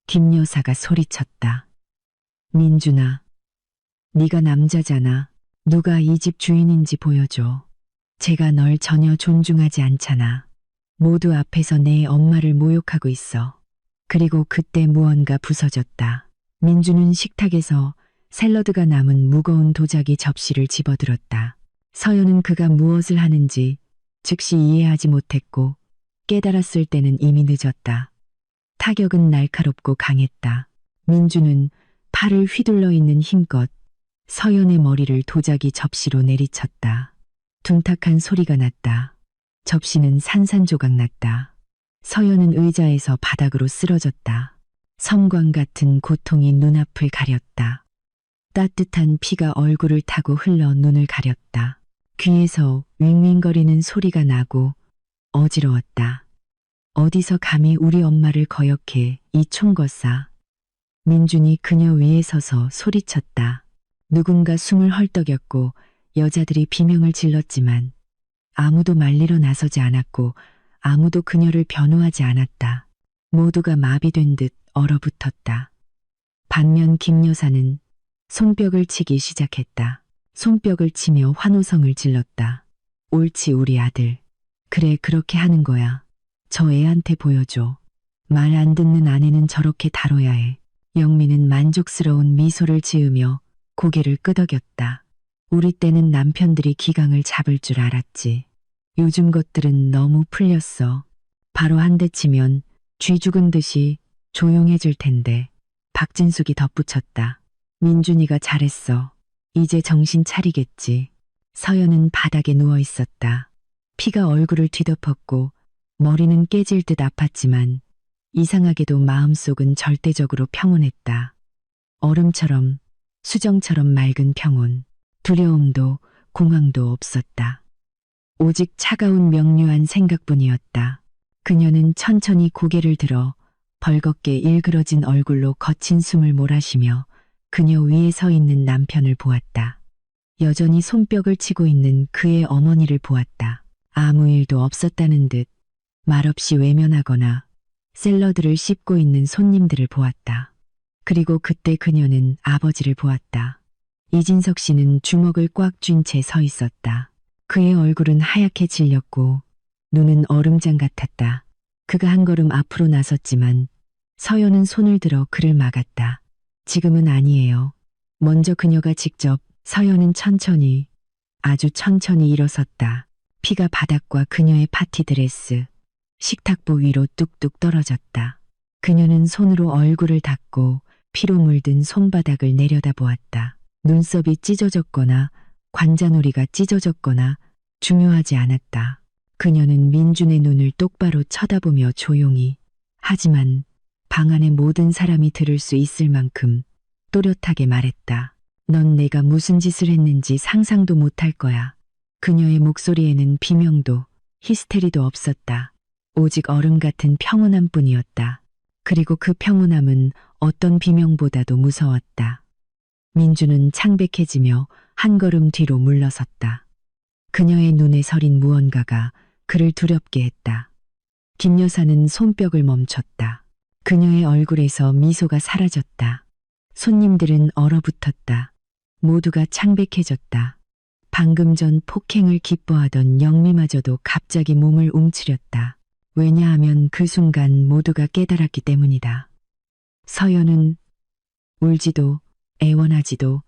김 여사가 소리쳤다. 민준아, 네가 남자잖아. 누가 이 집 주인인지 보여줘. 제가 널 전혀 존중하지 않잖아. 모두 앞에서 내 엄마를 모욕하고 있어. 그리고 그때 무언가 부서졌다. 민주는 식탁에서 샐러드가 남은 무거운 도자기 접시를 집어들었다. 서연은 그가 무엇을 하는지 즉시 이해하지 못했고 깨달았을 때는 이미 늦었다. 타격은 날카롭고 강했다. 민주는 팔을 휘둘러 있는 힘껏 서연의 머리를 도자기 접시로 내리쳤다. 둔탁한 소리가 났다. 접시는 산산조각 났다. 서연은 의자에서 바닥으로 쓰러졌다. 섬광 같은 고통이 눈앞을 가렸다. 따뜻한 피가 얼굴을 타고 흘러 눈을 가렸다. 귀에서 윙윙거리는 소리가 나고 어지러웠다. 어디서 감히 우리 엄마를 거역해 이 총거사. 민준이 그녀 위에 서서 소리쳤다. 누군가 숨을 헐떡였고 여자들이 비명을 질렀지만 아무도 말리러 나서지 않았고 아무도 그녀를 변호하지 않았다. 모두가 마비된 듯 얼어붙었다. 반면 김 여사는 손뼉을 치기 시작했다. 손뼉을 치며 환호성을 질렀다. 옳지 우리 아들. 그래 그렇게 하는 거야. 저 애한테 보여줘. 말 안 듣는 아내는 저렇게 다뤄야 해. 영미는 만족스러운 미소를 지으며 고개를 끄덕였다. 우리 때는 남편들이 기강을 잡을 줄 알았지. 요즘 것들은 너무 풀렸어. 바로 한 대 치면 쥐 죽은 듯이 조용해질 텐데. 박진숙이 덧붙였다. 민준이가 잘했어. 이제 정신 차리겠지. 서연은 바닥에 누워 있었다. 피가 얼굴을 뒤덮었고 머리는 깨질 듯 아팠지만 이상하게도 마음속은 절대적으로 평온했다. 얼음처럼 수정처럼 맑은 평온. 두려움도 공황도 없었다. 오직 차가운 명료한 생각뿐이었다. 그녀는 천천히 고개를 들어 벌겋게 일그러진 얼굴로 거친 숨을 몰아쉬며 그녀 위에 서 있는 남편을 보았다. 여전히 손뼉을 치고 있는 그의 어머니를 보았다. 아무 일도 없었다는 듯 말없이 외면하거나 샐러드를 씹고 있는 손님들을 보았다. 그리고 그때 그녀는 아버지를 보았다. 이진석 씨는 주먹을 꽉 쥔 채 서 있었다. 그의 얼굴은 하얗게 질렸고 눈은 얼음장 같았다. 그가 한 걸음 앞으로 나섰지만 서연은 손을 들어 그를 막았다. 지금은 아니에요. 먼저 그녀가 직접. 서연은 천천히, 아주 천천히 일어섰다. 피가 바닥과 그녀의 파티 드레스, 식탁보 위로 뚝뚝 떨어졌다. 그녀는 손으로 얼굴을 닦고 피로 물든 손바닥을 내려다보았다. 눈썹이 찢어졌거나 관자놀이가 찢어졌거나 중요하지 않았다. 그녀는 민준의 눈을 똑바로 쳐다보며 조용히, 하지만 방 안의 모든 사람이 들을 수 있을 만큼 또렷하게 말했다. 넌 내가 무슨 짓을 했는지 상상도 못할 거야. 그녀의 목소리에는 비명도 히스테리도 없었다. 오직 얼음 같은 평온함뿐이었다. 그리고 그 평온함은 어떤 비명보다도 무서웠다. 민주는 창백해지며 한 걸음 뒤로 물러섰다. 그녀의 눈에 서린 무언가가 그를 두렵게 했다. 김 여사는 손뼉을 멈췄다. 그녀의 얼굴에서 미소가 사라졌다. 손님들은 얼어붙었다. 모두가 창백해졌다. 방금 전 폭행을 기뻐하던 영미마저도 갑자기 몸을 움츠렸다. 왜냐하면 그 순간 모두가 깨달았기 때문이다. 서연은 울지도 애원하지도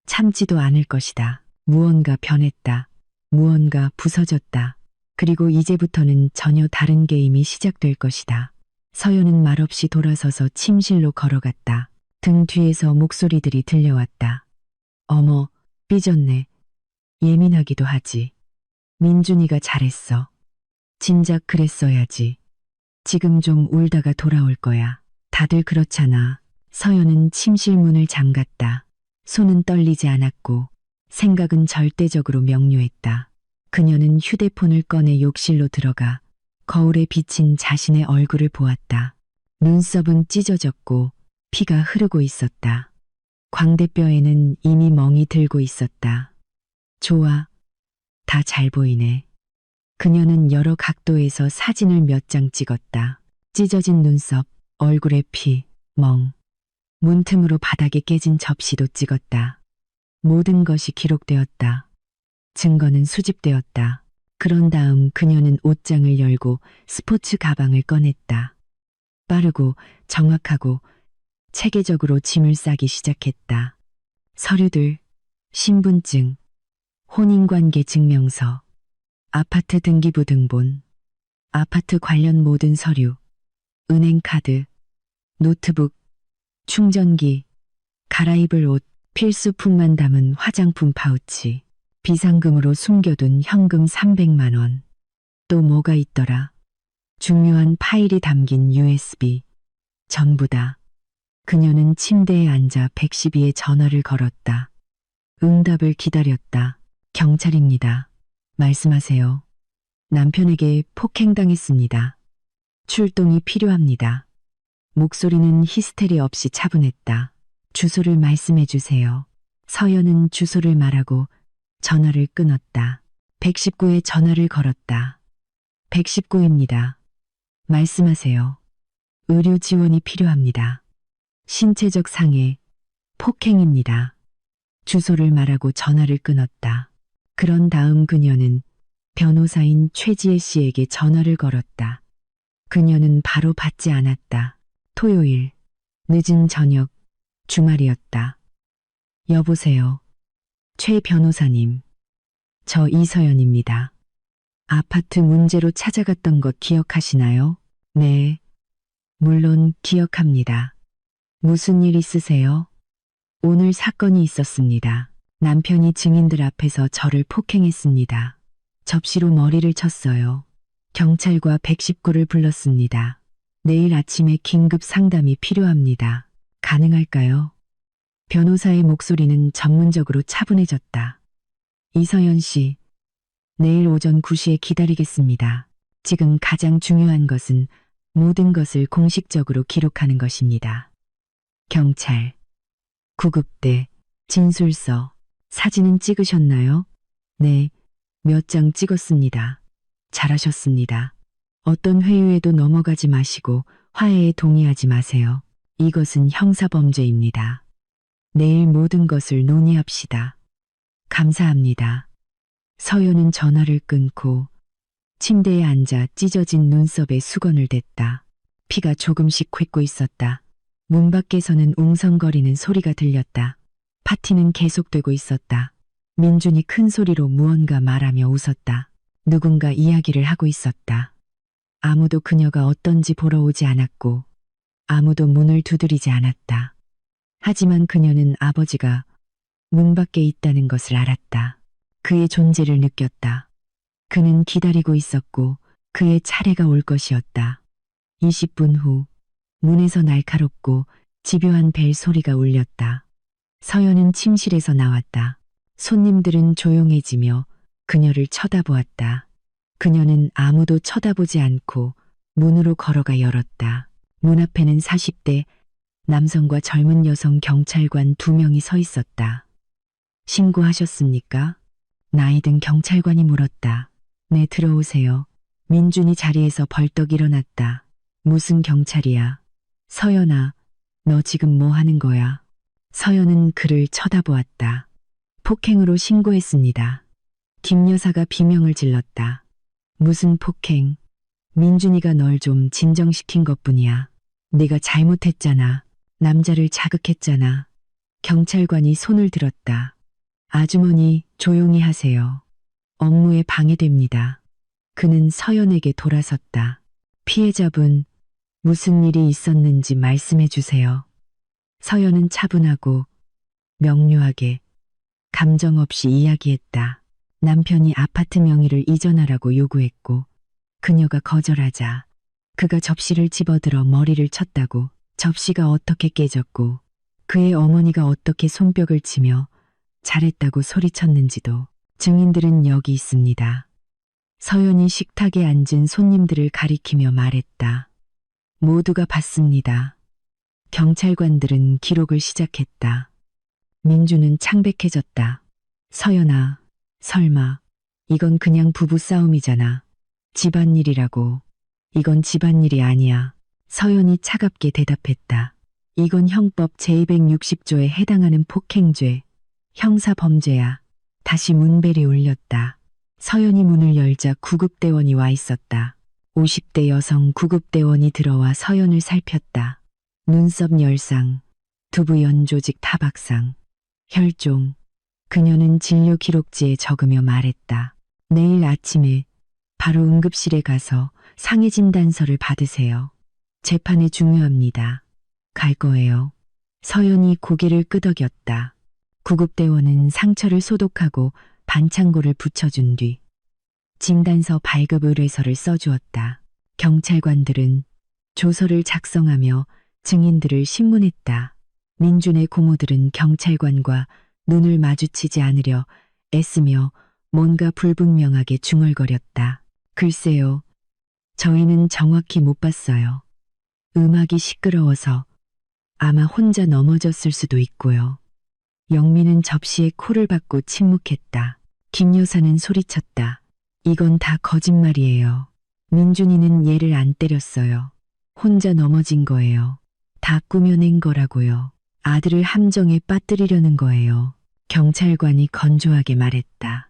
참지도 않을 것이다. 무언가 변했다. 무언가 부서졌다. 그리고 이제부터는 전혀 다른 게임이 시작될 것이다. 서연은 말없이 돌아서서 침실로 걸어갔다. 등 뒤에서 목소리들이 들려왔다. 어머, 삐졌네. 예민하기도 하지. 민준이가 잘했어. 진작 그랬어야지. 지금 좀 울다가 돌아올 거야. 다들 그렇잖아. 서연은 침실 문을 잠갔다. 손은 떨리지 않았고 생각은 절대적으로 명료했다. 그녀는 휴대폰을 꺼내 욕실로 들어가 거울에 비친 자신의 얼굴을 보았다. 눈썹은 찢어졌고 피가 흐르고 있었다. 광대뼈에는 이미 멍이 들고 있었다. 좋아. 다 잘 보이네. 그녀는 여러 각도에서 사진을 몇 장 찍었다. 찢어진 눈썹, 얼굴에 피, 멍. 문틈으로 바닥에 깨진 접시도 찍었다. 모든 것이 기록되었다. 증거는 수집되었다. 그런 다음 그녀는 옷장을 열고 스포츠 가방을 꺼냈다. 빠르고 정확하고 체계적으로 짐을 싸기 시작했다. 서류들, 신분증, 혼인관계 증명서, 아파트 등기부 등본, 아파트 관련 모든 서류, 은행카드, 노트북, 충전기, 갈아입을 옷, 필수품만 담은 화장품 파우치, 비상금으로 숨겨둔 현금 300만 원. 또 뭐가 있더라? 중요한 파일이 담긴 USB. 전부 다. 그녀는 침대에 앉아 112에 전화를 걸었다. 응답을 기다렸다. 경찰입니다. 말씀하세요. 남편에게 폭행당했습니다. 출동이 필요합니다. 목소리는 히스테리 없이 차분했다. 주소를 말씀해 주세요. 서연은 주소를 말하고 전화를 끊었다. 119에 전화를 걸었다. 119입니다. 말씀하세요. 의료 지원이 필요합니다. 신체적 상해, 폭행입니다. 주소를 말하고 전화를 끊었다. 그런 다음 그녀는 변호사인 최지혜 씨에게 전화를 걸었다. 그녀는 바로 받지 않았다. 토요일, 늦은 저녁, 주말이었다. 여보세요. 최 변호사님. 저 이서연입니다. 아파트 문제로 찾아갔던 것 기억하시나요? 네. 물론 기억합니다. 무슨 일 있으세요? 오늘 사건이 있었습니다. 남편이 증인들 앞에서 저를 폭행했습니다. 접시로 머리를 쳤어요. 경찰과 119를 불렀습니다. 내일 아침에 긴급 상담이 필요합니다. 가능할까요? 변호사의 목소리는 전문적으로 차분해졌다. 이서연 씨, 내일 오전 9시에 기다리겠습니다. 지금 가장 중요한 것은 모든 것을 공식적으로 기록하는 것입니다. 경찰, 구급대, 진술서, 사진은 찍으셨나요? 네, 몇 장 찍었습니다. 잘하셨습니다. 어떤 회유에도 넘어가지 마시고 화해에 동의하지 마세요. 이것은 형사범죄입니다. 내일 모든 것을 논의합시다. 감사합니다. 서연은 전화를 끊고 침대에 앉아 찢어진 눈썹에 수건을 댔다. 피가 조금씩 솟고 있었다. 문 밖에서는 웅성거리는 소리가 들렸다. 파티는 계속되고 있었다. 민준이 큰 소리로 무언가 말하며 웃었다. 누군가 이야기를 하고 있었다. 아무도 그녀가 어떤지 보러 오지 않았고 아무도 문을 두드리지 않았다. 하지만 그녀는 아버지가 문 밖에 있다는 것을 알았다. 그의 존재를 느꼈다. 그는 기다리고 있었고 그의 차례가 올 것이었다. 20분 후 문에서 날카롭고 집요한 벨 소리가 울렸다. 서연은 침실에서 나왔다. 손님들은 조용해지며 그녀를 쳐다보았다. 그녀는 아무도 쳐다보지 않고 문으로 걸어가 열었다. 문 앞에는 40대 남성과 젊은 여성 경찰관 2명이 서 있었다. 신고하셨습니까? 나이 든 경찰관이 물었다. 네, 들어오세요. 민준이 자리에서 벌떡 일어났다. 무슨 경찰이야? 서연아, 너 지금 뭐 하는 거야? 서연은 그를 쳐다보았다. 폭행으로 신고했습니다. 김 여사가 비명을 질렀다. 무슨 폭행? 민준이가 널 좀 진정시킨 것뿐이야. 네가 잘못했잖아. 남자를 자극했잖아. 경찰관이 손을 들었다. 아주머니, 조용히 하세요. 업무에 방해됩니다. 그는 서연에게 돌아섰다. 피해자분, 무슨 일이 있었는지 말씀해 주세요. 서연은 차분하고 명료하게 감정 없이 이야기했다. 남편이 아파트 명의를 이전하라고 요구했고 그녀가 거절하자 그가 접시를 집어들어 머리를 쳤다고. 접시가 어떻게 깨졌고 그의 어머니가 어떻게 손뼉을 치며 잘했다고 소리쳤는지도 증인들은 여기 있습니다. 서연이 식탁에 앉은 손님들을 가리키며 말했다. 모두가 봤습니다. 경찰관들은 기록을 시작했다. 민주는 창백해졌다. 서연아, 설마 이건 그냥 부부싸움이잖아. 집안일이라고. 이건 집안일이 아니야. 서연이 차갑게 대답했다. 이건 형법 제260조에 해당하는 폭행죄, 형사범죄야. 다시 문벨이 울렸다. 서연이 문을 열자 구급대원이 와 있었다. 50대 여성 구급대원이 들어와 서연을 살폈다. 눈썹 열상, 두부 연조직 타박상, 혈종. 그녀는 진료 기록지에 적으며 말했다. 내일 아침에 바로 응급실에 가서 상해 진단서를 받으세요. 재판이 중요합니다. 갈 거예요. 서연이 고개를 끄덕였다. 구급대원은 상처를 소독하고 반창고를 붙여준 뒤 진단서 발급 의뢰서를 써주었다. 경찰관들은 조서를 작성하며 증인들을 신문했다. 민준의 고모들은 경찰관과 눈을 마주치지 않으려 애쓰며 뭔가 불분명하게 중얼거렸다. 글쎄요. 저희는 정확히 못 봤어요. 음악이 시끄러워서 아마 혼자 넘어졌을 수도 있고요. 영민은 접시에 코를 박고 침묵했다. 김 여사는 소리쳤다. 이건 다 거짓말이에요. 민준이는 얘를 안 때렸어요. 혼자 넘어진 거예요. 다 꾸며낸 거라고요. 아들을 함정에 빠뜨리려는 거예요. 경찰관이 건조하게 말했다.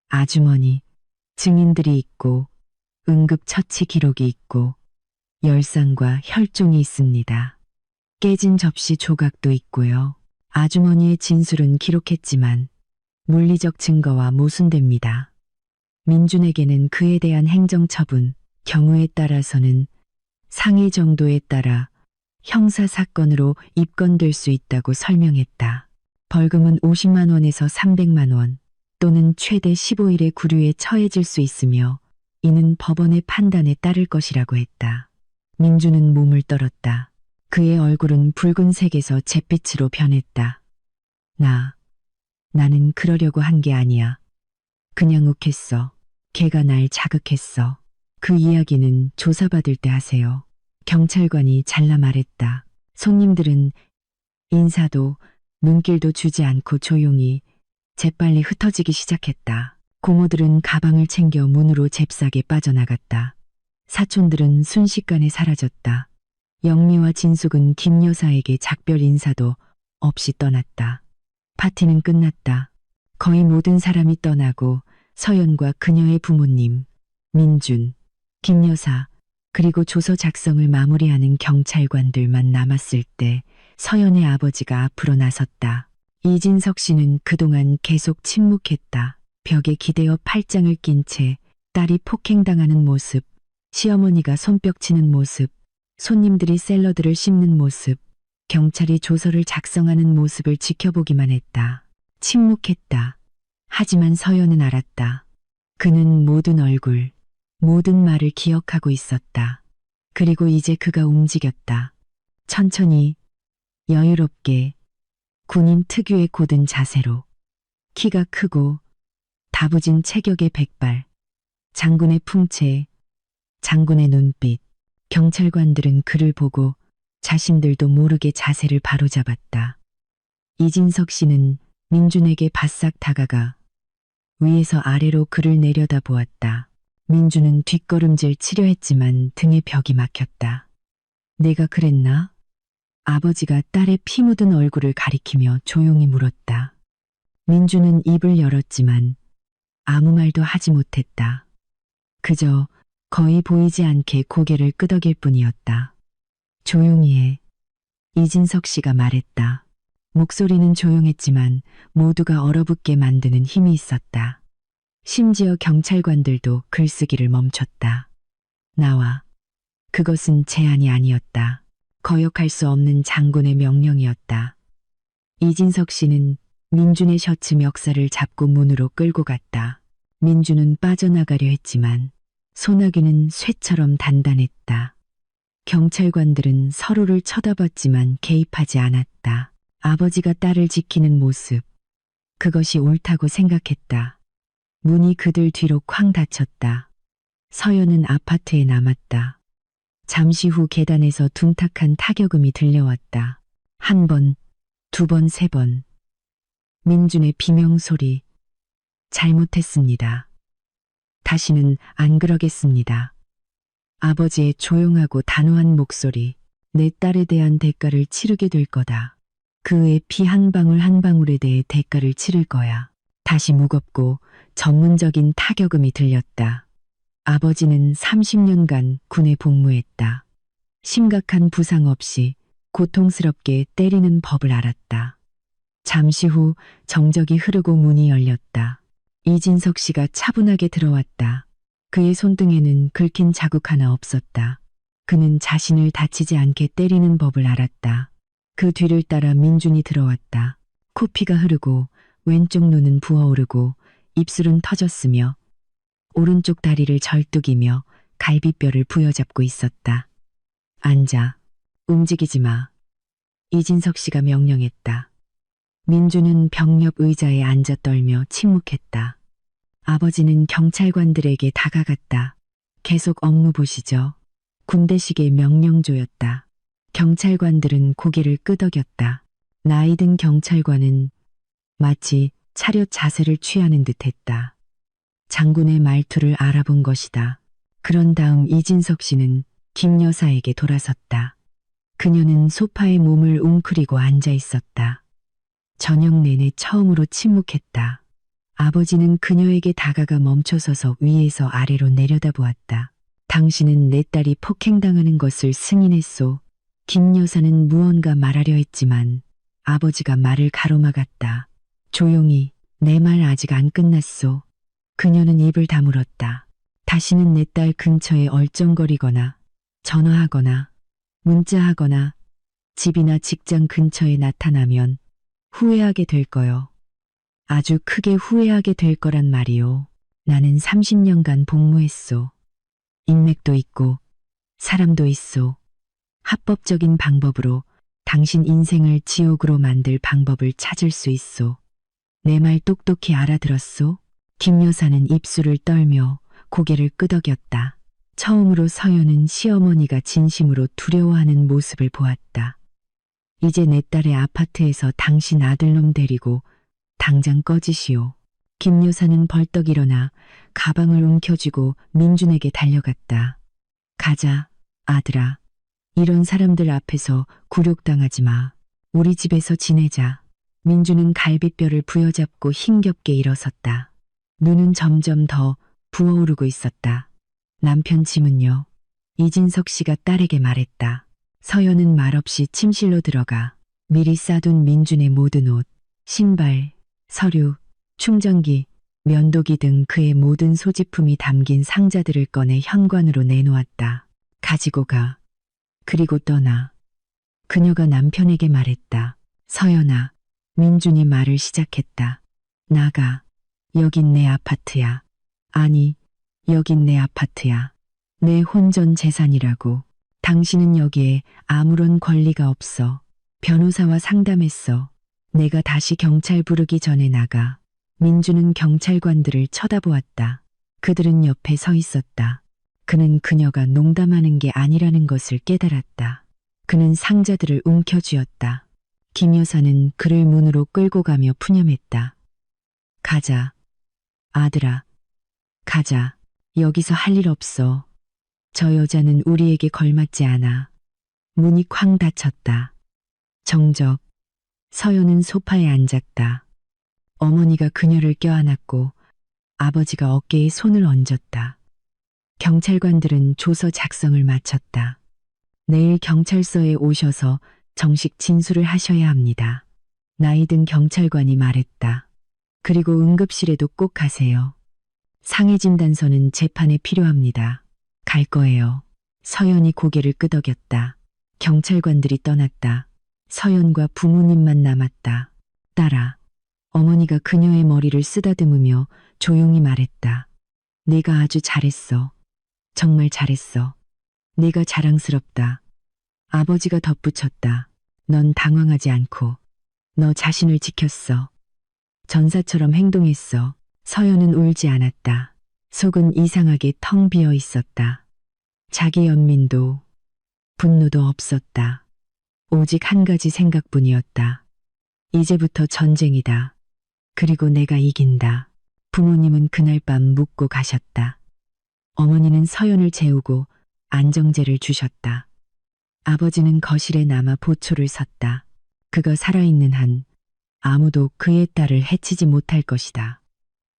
아주머니, 증인들이 있고 응급처치 기록이 있고 열상과 혈종이 있습니다. 깨진 접시 조각도 있고요. 아주머니의 진술은 기록했지만 물리적 증거와 모순됩니다. 민준에게는 그에 대한 행정처분, 경우에 따라서는 상해 정도에 따라 형사사건으로 입건될 수 있다고 설명했다. 벌금은 50만 원에서 300만 원 또는 최대 15일의 구류에 처해질 수 있으며 이는 법원의 판단에 따를 것이라고 했다. 민주는 몸을 떨었다. 그의 얼굴은 붉은색에서 잿빛으로 변했다. 나는 그러려고 한 게 아니야. 그냥 욱했어. 걔가 날 자극했어. 그 이야기는 조사받을 때 하세요. 경찰관이 잘라 말했다. 손님들은 인사도 눈길도 주지 않고 조용히 재빨리 흩어지기 시작했다. 고모들은 가방을 챙겨 문으로 잽싸게 빠져나갔다. 사촌들은 순식간에 사라졌다. 영미와 진숙은 김 여사에게 작별 인사도 없이 떠났다. 파티는 끝났다. 거의 모든 사람이 떠나고 서연과 그녀의 부모님, 민준, 김 여사, 그리고 조서 작성을 마무리하는 경찰관들만 남았을 때 서연의 아버지가 앞으로 나섰다. 이진석 씨는 그동안 계속 침묵했다. 벽에 기대어 팔짱을 낀 채 딸이 폭행당하는 모습, 시어머니가 손뼉치는 모습, 손님들이 샐러드를 씹는 모습, 경찰이 조서를 작성하는 모습을 지켜보기만 했다. 침묵했다. 하지만 서연은 알았다. 그는 모든 얼굴, 모든 말을 기억하고 있었다. 그리고 이제 그가 움직였다. 천천히, 여유롭게, 군인 특유의 고든 자세로. 키가 크고 다부진 체격의 백발, 장군의 풍채, 장군의 눈빛. 경찰관들은 그를 보고 자신들도 모르게 자세를 바로잡았다. 이진석 씨는 민준에게 바싹 다가가 위에서 아래로 그를 내려다 보았다. 민준은 뒷걸음질 치려 했지만 등에 벽이 막혔다. 내가 그랬나? 아버지가 딸의 피 묻은 얼굴을 가리키며 조용히 물었다. 민준은 입을 열었지만 아무 말도 하지 못했다. 그저 거의 보이지 않게 고개를 끄덕일 뿐이었다. 조용히 해. 이진석 씨가 말했다. 목소리는 조용했지만 모두가 얼어붙게 만드는 힘이 있었다. 심지어 경찰관들도 글쓰기를 멈췄다. 나와. 그것은 제안이 아니었다. 거역할 수 없는 장군의 명령이었다. 이진석 씨는 민준의 셔츠 멱살을 잡고 문으로 끌고 갔다. 민준은 빠져나가려 했지만 소나기는 쇠처럼 단단했다. 경찰관들은 서로를 쳐다봤지만 개입하지 않았다. 아버지가 딸을 지키는 모습, 그것이 옳다고 생각했다. 문이 그들 뒤로 쾅 닫혔다. 서연은 아파트에 남았다. 잠시 후 계단에서 둔탁한 타격음이 들려왔다. 한 번, 두 번, 세 번. 민준의 비명소리. 잘못했습니다. 다시는 안 그러겠습니다. 아버지의 조용하고 단호한 목소리. 내 딸에 대한 대가를 치르게 될 거다. 그의 피 한 방울 한 방울에 대해 대가를 치를 거야. 다시 무겁고 전문적인 타격음이 들렸다. 아버지는 30년간 군에 복무했다. 심각한 부상 없이 고통스럽게 때리는 법을 알았다. 잠시 후 정적이 흐르고 문이 열렸다. 이진석 씨가 차분하게 들어왔다. 그의 손등에는 긁힌 자국 하나 없었다. 그는 자신을 다치지 않게 때리는 법을 알았다. 그 뒤를 따라 민준이 들어왔다. 코피가 흐르고 왼쪽 눈은 부어오르고 입술은 터졌으며 오른쪽 다리를 절뚝이며 갈비뼈를 부여잡고 있었다. 앉아. 움직이지 마. 이진석 씨가 명령했다. 민준은 벽옆 의자에 앉아 떨며 침묵했다. 아버지는 경찰관들에게 다가갔다. 계속 업무 보시죠. 군대식의 명령조였다. 경찰관들은 고개를 끄덕였다. 나이 든 경찰관은 마치 차렷 자세를 취하는 듯했다. 장군의 말투를 알아본 것이다. 그런 다음 이진석 씨는 김 여사에게 돌아섰다. 그녀는 소파에 몸을 웅크리고 앉아 있었다. 저녁 내내 처음으로 침묵했다. 아버지는 그녀에게 다가가 멈춰서서 위에서 아래로 내려다보았다. 당신은 내 딸이 폭행당하는 것을 승인했소. 김 여사는 무언가 말하려 했지만 아버지가 말을 가로막았다. 조용히, 내 말 아직 안 끝났소. 그녀는 입을 다물었다. 다시는 내 딸 근처에 얼쩡거리거나 전화하거나 문자하거나 집이나 직장 근처에 나타나면 후회하게 될 거요. 아주 크게 후회하게 될 거란 말이요. 나는 30년간 복무했소. 인맥도 있고 사람도 있소. 합법적인 방법으로 당신 인생을 지옥으로 만들 방법을 찾을 수 있소. 내 말 똑똑히 알아들었소? 김 여사는 입술을 떨며 고개를 끄덕였다. 처음으로 서연은 시어머니가 진심으로 두려워하는 모습을 보았다. 이제 내 딸의 아파트에서 당신 아들놈 데리고 당장 꺼지시오. 김 여사는 벌떡 일어나 가방을 움켜쥐고 민준에게 달려갔다. 가자, 아들아. 이런 사람들 앞에서 굴욕당하지 마. 우리 집에서 지내자. 민준은 갈비뼈를 부여잡고 힘겹게 일어섰다. 눈은 점점 더 부어오르고 있었다. 남편 짐은요? 이진석 씨가 딸에게 말했다. 서연은 말없이 침실로 들어가 미리 싸둔 민준의 모든 옷, 신발, 서류, 충전기, 면도기 등 그의 모든 소지품이 담긴 상자들을 꺼내 현관으로 내놓았다. 가지고 가. 그리고 떠나. 그녀가 남편에게 말했다. 서연아, 민준이 말을 시작했다. 나가. 여긴 내 아파트야. 아니, 여긴 내 아파트야. 내 혼전 재산이라고. 당신은 여기에 아무런 권리가 없어. 변호사와 상담했어. 내가 다시 경찰 부르기 전에 나가. 민주는 경찰관들을 쳐다보았다. 그들은 옆에 서 있었다. 그는 그녀가 농담하는 게 아니라는 것을 깨달았다. 그는 상자들을 움켜쥐었다. 김 여사는 그를 문으로 끌고 가며 푸념했다. 가자. 아들아. 가자. 여기서 할 일 없어. 저 여자는 우리에게 걸맞지 않아. 문이 쾅 닫혔다. 정적. 서연은 소파에 앉았다. 어머니가 그녀를 껴안았고 아버지가 어깨에 손을 얹었다. 경찰관들은 조서 작성을 마쳤다. 내일 경찰서에 오셔서 정식 진술을 하셔야 합니다. 나이 든 경찰관이 말했다. 그리고 응급실에도 꼭 가세요. 상해진단서는 재판에 필요합니다. 갈 거예요. 서연이 고개를 끄덕였다. 경찰관들이 떠났다. 서연과 부모님만 남았다. 딸아. 어머니가 그녀의 머리를 쓰다듬으며 조용히 말했다. 네가 아주 잘했어. 정말 잘했어. 네가 자랑스럽다. 아버지가 덧붙였다. 넌 당황하지 않고 너 자신을 지켰어. 전사처럼 행동했어. 서연은 울지 않았다. 속은 이상하게 텅 비어 있었다. 자기 연민도 분노도 없었다. 오직 한 가지 생각뿐이었다. 이제부터 전쟁이다. 그리고 내가 이긴다. 부모님은 그날 밤 묵고 가셨다. 어머니는 서연을 재우고 안정제를 주셨다. 아버지는 거실에 남아 보초를 섰다. 그가 살아있는 한 아무도 그의 딸을 해치지 못할 것이다.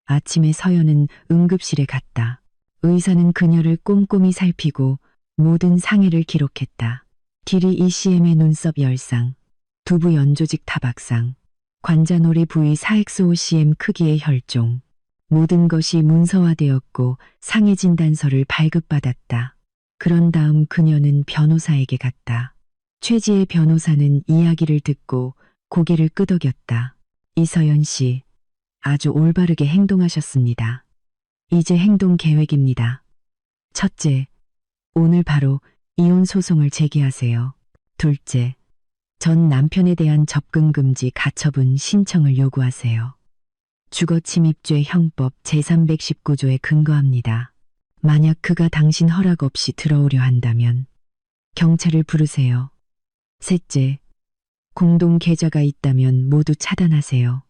아침에 서연은 응급실에 갔다. 의사는 그녀를 꼼꼼히 살피고 모든 상해를 기록했다. 길이 ECM의 눈썹 열상, 두부 연조직 타박상, 관자놀이 부위 4XOCM 크기의 혈종. 모든 것이 문서화되었고 상해 진단서를 발급받았다. 그런 다음 그녀는 변호사에게 갔다. 최지혜 변호사는 이야기를 듣고 고개를 끄덕였다. 이서연 씨, 아주 올바르게 행동하셨습니다. 이제 행동 계획입니다. 첫째, 오늘 바로 이혼 소송을 제기하세요. 둘째, 전 남편에 대한 접근 금지 가처분 신청을 요구하세요. 주거침입죄 형법 제319조에 근거합니다. 만약 그가 당신 허락 없이 들어오려 한다면 경찰을 부르세요. 셋째, 공동 계좌가 있다면 모두 차단하세요.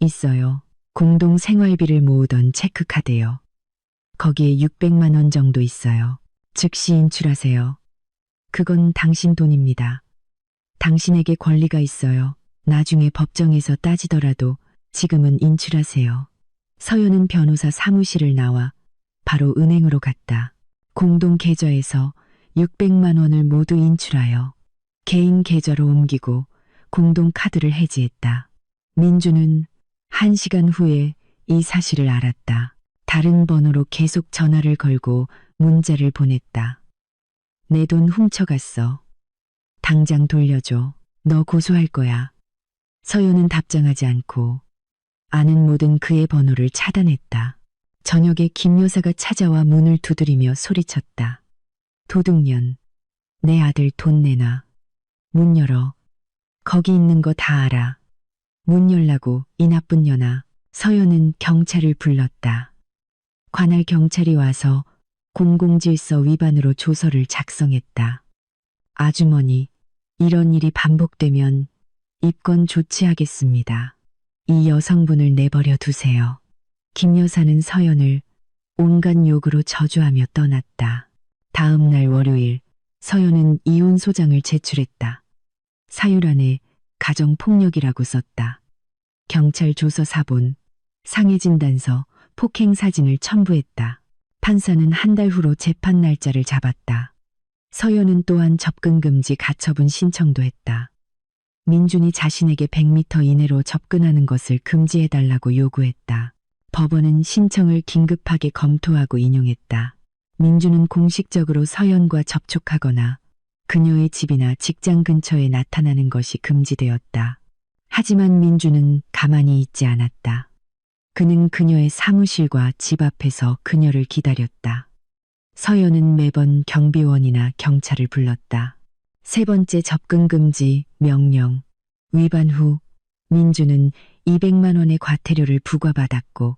있어요. 공동 생활비를 모으던 체크카드요. 거기에 600만 원 정도 있어요. 즉시 인출하세요. 그건 당신 돈입니다. 당신에게 권리가 있어요. 나중에 법정에서 따지더라도 지금은 인출하세요. 서연은 변호사 사무실을 나와 바로 은행으로 갔다. 공동 계좌에서 600만 원을 모두 인출하여 개인 계좌로 옮기고 공동 카드를 해지했다. 민주는 1시간 후에 이 사실을 알았다. 다른 번호로 계속 전화를 걸고 문자를 보냈다. 내 돈 훔쳐갔어. 당장 돌려줘. 너 고소할 거야. 서연은 답장하지 않고 아는 모든 그의 번호를 차단했다. 저녁에 김 여사가 찾아와 문을 두드리며 소리쳤다. 도둑년, 내 아들 돈 내놔. 문 열어. 거기 있는 거 다 알아. 문 열라고 이 나쁜 년아. 서연은 경찰을 불렀다. 관할 경찰이 와서 공공질서 위반으로 조서를 작성했다. 아주머니, 이런 일이 반복되면 입건 조치하겠습니다. 이 여성분을 내버려 두세요. 김 여사는 서연을 온갖 욕으로 저주하며 떠났다. 다음 날 월요일, 서연은 이혼 소장을 제출했다. 사유란에 가정폭력이라고 썼다. 경찰 조서 사본, 상해진단서, 폭행사진을 첨부했다. 판사는 한 달 후로 재판 날짜를 잡았다. 서연은 또한 접근금지 가처분 신청도 했다. 민준이 자신에게 100m 이내로 접근하는 것을 금지해달라고 요구했다. 법원은 신청을 긴급하게 검토하고 인용했다. 민준은 공식적으로 서연과 접촉하거나 그녀의 집이나 직장 근처에 나타나는 것이 금지되었다. 하지만 민주는 가만히 있지 않았다. 그는 그녀의 사무실과 집 앞에서 그녀를 기다렸다. 서연은 매번 경비원이나 경찰을 불렀다. 세 번째 접근 금지 명령 위반 후 민주는 200만 원의 과태료를 부과받았고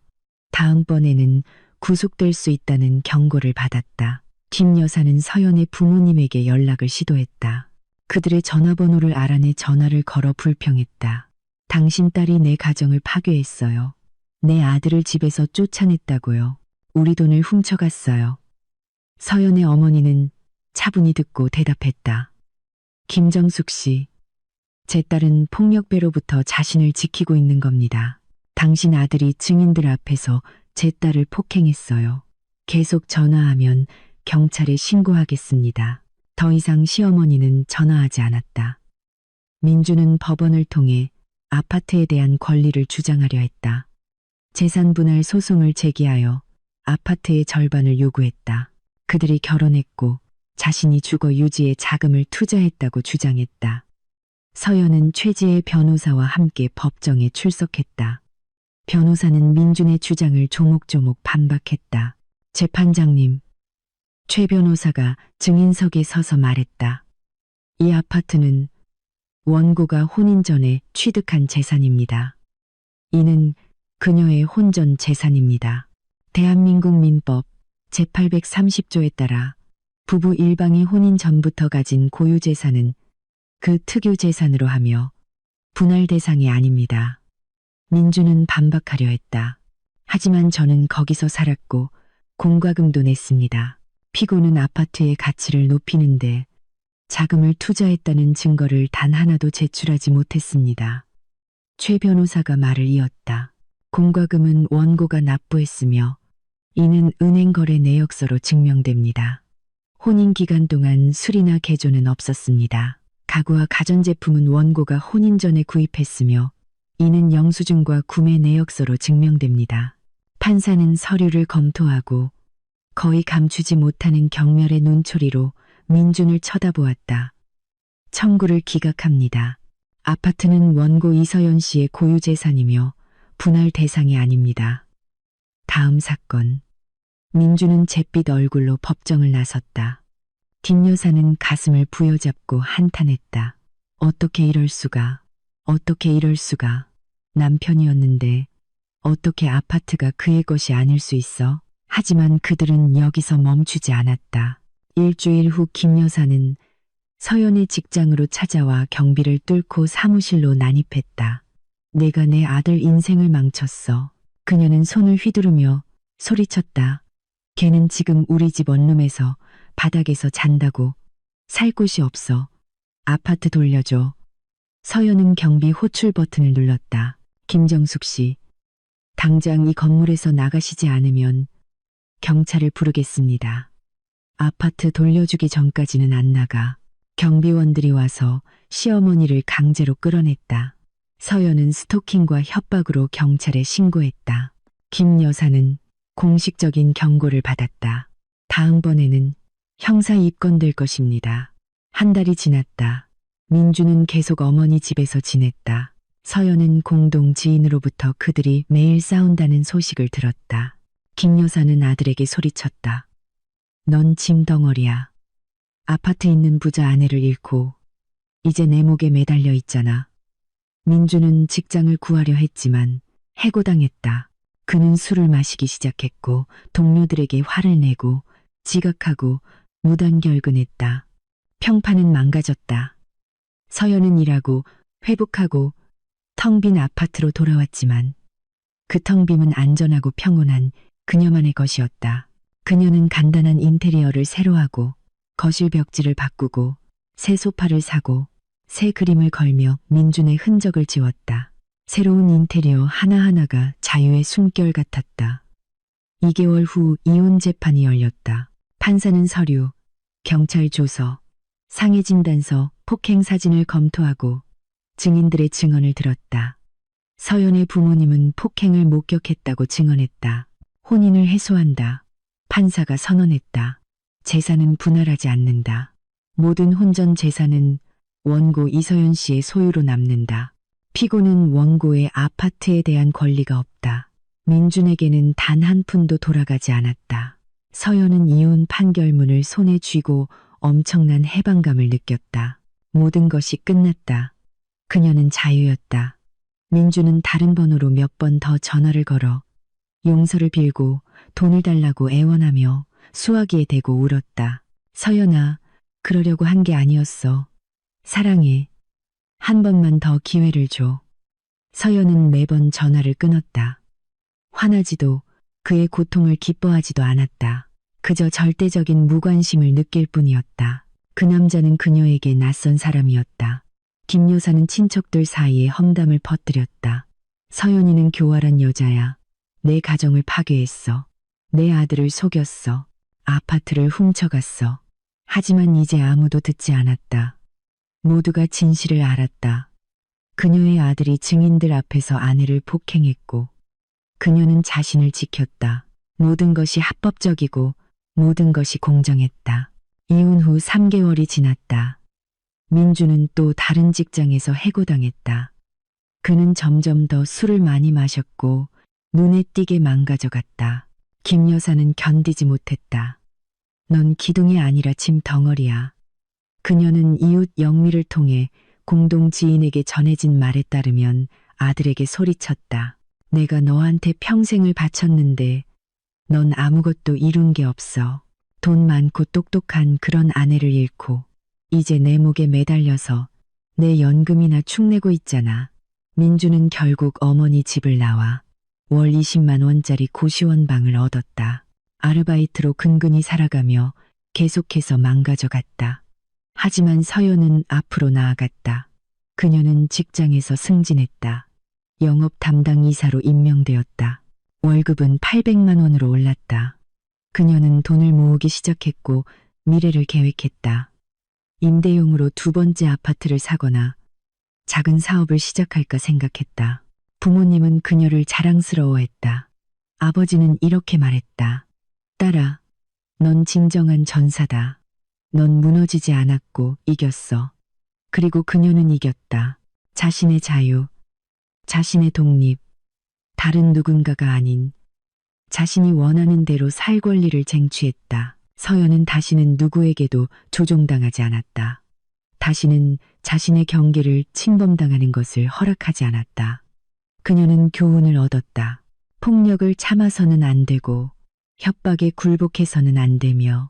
다음번에는 구속될 수 있다는 경고를 받았다. 김 여사는 서연의 부모님에게 연락을 시도했다. 그들의 전화번호를 알아내 전화를 걸어 불평했다. 당신 딸이 내 가정을 파괴했어요. 내 아들을 집에서 쫓아냈다고요. 우리 돈을 훔쳐갔어요. 서연의 어머니는 차분히 듣고 대답했다. 김정숙 씨, 제 딸은 폭력배로부터 자신을 지키고 있는 겁니다. 당신 아들이 증인들 앞에서 제 딸을 폭행했어요. 계속 전화하면 경찰에 신고하겠습니다. 더 이상 시어머니는 전화하지 않았다. 민주는 법원을 통해 아파트에 대한 권리를 주장하려 했다. 재산분할 소송을 제기하여 아파트의 절반을 요구했다. 그들이 결혼했고 자신이 주거 유지에 자금을 투자했다고 주장했다. 서연은 최지혜 변호사와 함께 법정에 출석했다. 변호사는 민준의 주장을 조목조목 반박했다. 재판장님, 최 변호사가 증인석에 서서 말했다. 이 아파트는 원고가 혼인 전에 취득한 재산입니다. 이는 그녀의 혼전 재산입니다. 대한민국 민법 제830조에 따라 부부 일방이 혼인 전부터 가진 고유 재산은 그 특유 재산으로 하며 분할 대상이 아닙니다. 민주는 반박하려 했다. 하지만 저는 거기서 살았고 공과금도 냈습니다. 피고는 아파트의 가치를 높이는데 자금을 투자했다는 증거를 단 하나도 제출하지 못했습니다. 최 변호사가 말을 이었다. 공과금은 원고가 납부했으며 이는 은행거래 내역서로 증명됩니다. 혼인 기간 동안 수리나 개조는 없었습니다. 가구와 가전제품은 원고가 혼인 전에 구입했으며 이는 영수증과 구매 내역서로 증명됩니다. 판사는 서류를 검토하고 거의 감추지 못하는 경멸의 눈초리로 민준을 쳐다보았다. 청구를 기각합니다. 아파트는 원고 이서연 씨의 고유 재산이며 분할 대상이 아닙니다. 다음 사건. 민주는 잿빛 얼굴로 법정을 나섰다. 김 여사는 가슴을 부여잡고 한탄했다. 어떻게 이럴 수가, 어떻게 이럴 수가. 남편이었는데 어떻게 아파트가 그의 것이 아닐 수 있어? 하지만 그들은 여기서 멈추지 않았다. 일주일 후 김 여사는 서연의 직장으로 찾아와 경비를 뚫고 사무실로 난입했다. 내가 내 아들 인생을 망쳤어. 그녀는 손을 휘두르며 소리쳤다. 걔는 지금 우리 집 원룸에서 바닥에서 잔다고. 살 곳이 없어. 아파트 돌려줘. 서연은 경비 호출 버튼을 눌렀다. 김정숙 씨, 당장 이 건물에서 나가시지 않으면 경찰을 부르겠습니다. 아파트 돌려주기 전까지는 안 나가. 경비원들이 와서 시어머니를 강제로 끌어냈다. 서연은 스토킹과 협박으로 경찰에 신고했다. 김 여사는 공식적인 경고를 받았다. 다음번에는 형사 입건될 것입니다. 한 달이 지났다. 민주는 계속 어머니 집에서 지냈다. 서연은 공동 지인으로부터 그들이 매일 싸운다는 소식을 들었다. 김 여사는 아들에게 소리쳤다. 넌 짐덩어리야. 아파트 있는 부자 아내를 잃고 이제 내 목에 매달려 있잖아. 민주는 직장을 구하려 했지만 해고당했다. 그는 술을 마시기 시작했고 동료들에게 화를 내고 지각하고 무단결근했다. 평판은 망가졌다. 서연은 일하고 회복하고 텅 빈 아파트로 돌아왔지만 그 텅 빔은 안전하고 평온한 그녀만의 것이었다. 그녀는 간단한 인테리어를 새로 하고 거실 벽지를 바꾸고 새 소파를 사고 새 그림을 걸며 민준의 흔적을 지웠다. 새로운 인테리어 하나하나가 자유의 숨결 같았다. 2개월 후 이혼 재판이 열렸다. 판사는 서류, 경찰 조서, 상해 진단서, 폭행 사진을 검토하고 증인들의 증언을 들었다. 서연의 부모님은 폭행을 목격했다고 증언했다. 혼인을 해소한다. 판사가 선언했다. 재산은 분할하지 않는다. 모든 혼전 재산은 원고 이서연 씨의 소유로 남는다. 피고는 원고의 아파트에 대한 권리가 없다. 민준에게는 단 한 푼도 돌아가지 않았다. 서연은 이혼 판결문을 손에 쥐고 엄청난 해방감을 느꼈다. 모든 것이 끝났다. 그녀는 자유였다. 민주는 다른 번호로 몇 번 더 전화를 걸어 용서를 빌고 돈을 달라고 애원하며 수화기에 대고 울었다. 서연아, 그러려고 한 게 아니었어. 사랑해. 한 번만 더 기회를 줘. 서연은 매번 전화를 끊었다. 화나지도 그의 고통을 기뻐하지도 않았다. 그저 절대적인 무관심을 느낄 뿐이었다. 그 남자는 그녀에게 낯선 사람이었다. 김 여사는 친척들 사이에 험담을 퍼뜨렸다. 서연이는 교활한 여자야. 내 가정을 파괴했어. 내 아들을 속였어. 아파트를 훔쳐갔어. 하지만 이제 아무도 듣지 않았다. 모두가 진실을 알았다. 그녀의 아들이 증인들 앞에서 아내를 폭행했고 그녀는 자신을 지켰다. 모든 것이 합법적이고 모든 것이 공정했다. 이혼 후 3개월이 지났다. 민주는 또 다른 직장에서 해고당했다. 그는 점점 더 술을 많이 마셨고 눈에 띄게 망가져갔다. 김 여사는 견디지 못했다. 넌 기둥이 아니라 짐 덩어리야. 그녀는 이웃 영미를 통해 공동 지인에게 전해진 말에 따르면 아들에게 소리쳤다. 내가 너한테 평생을 바쳤는데 넌 아무것도 이룬 게 없어. 돈 많고 똑똑한 그런 아내를 잃고 이제 내 목에 매달려서 내 연금이나 축내고 있잖아. 민주는 결국 어머니 집을 나와 월 20만 원짜리 고시원 방을 얻었다. 아르바이트로 근근히 살아가며 계속해서 망가져갔다. 하지만 서연은 앞으로 나아갔다. 그녀는 직장에서 승진했다. 영업 담당 이사로 임명되었다. 월급은 800만 원으로 올랐다. 그녀는 돈을 모으기 시작했고 미래를 계획했다. 임대용으로 두 번째 아파트를 사거나 작은 사업을 시작할까 생각했다. 부모님은 그녀를 자랑스러워했다. 아버지는 이렇게 말했다. 딸아, 넌 진정한 전사다. 넌 무너지지 않았고 이겼어. 그리고 그녀는 이겼다. 자신의 자유, 자신의 독립, 다른 누군가가 아닌 자신이 원하는 대로 살 권리를 쟁취했다. 서연은 다시는 누구에게도 조종당하지 않았다. 다시는 자신의 경계를 침범당하는 것을 허락하지 않았다. 그녀는 교훈을 얻었다. 폭력을 참아서는 안 되고 협박에 굴복해서는 안 되며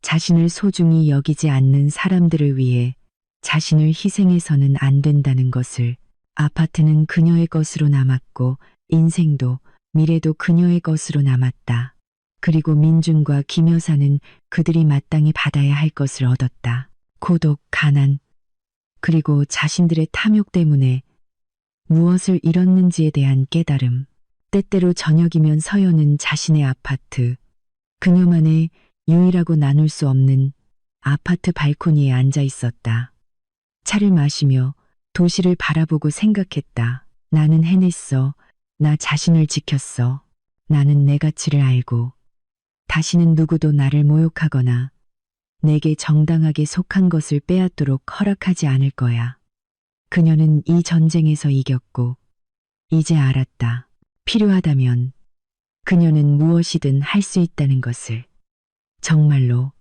자신을 소중히 여기지 않는 사람들을 위해 자신을 희생해서는 안 된다는 것을. 아파트는 그녀의 것으로 남았고 인생도 미래도 그녀의 것으로 남았다. 그리고 민준과 김 여사는 그들이 마땅히 받아야 할 것을 얻었다. 고독, 가난, 그리고 자신들의 탐욕 때문에 무엇을 잃었는지에 대한 깨달음. 때때로 저녁이면 서연은 자신의 아파트, 그녀만의 유일하고 나눌 수 없는 아파트 발코니에 앉아 있었다. 차를 마시며 도시를 바라보고 생각했다. 나는 해냈어. 나 자신을 지켰어. 나는 내 가치를 알고 다시는 누구도 나를 모욕하거나 내게 정당하게 속한 것을 빼앗도록 허락하지 않을 거야. 그녀는 이 전쟁에서 이겼고 이제 알았다. 필요하다면 그녀는 무엇이든 할 수 있다는 것을. 정말로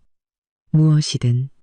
무엇이든.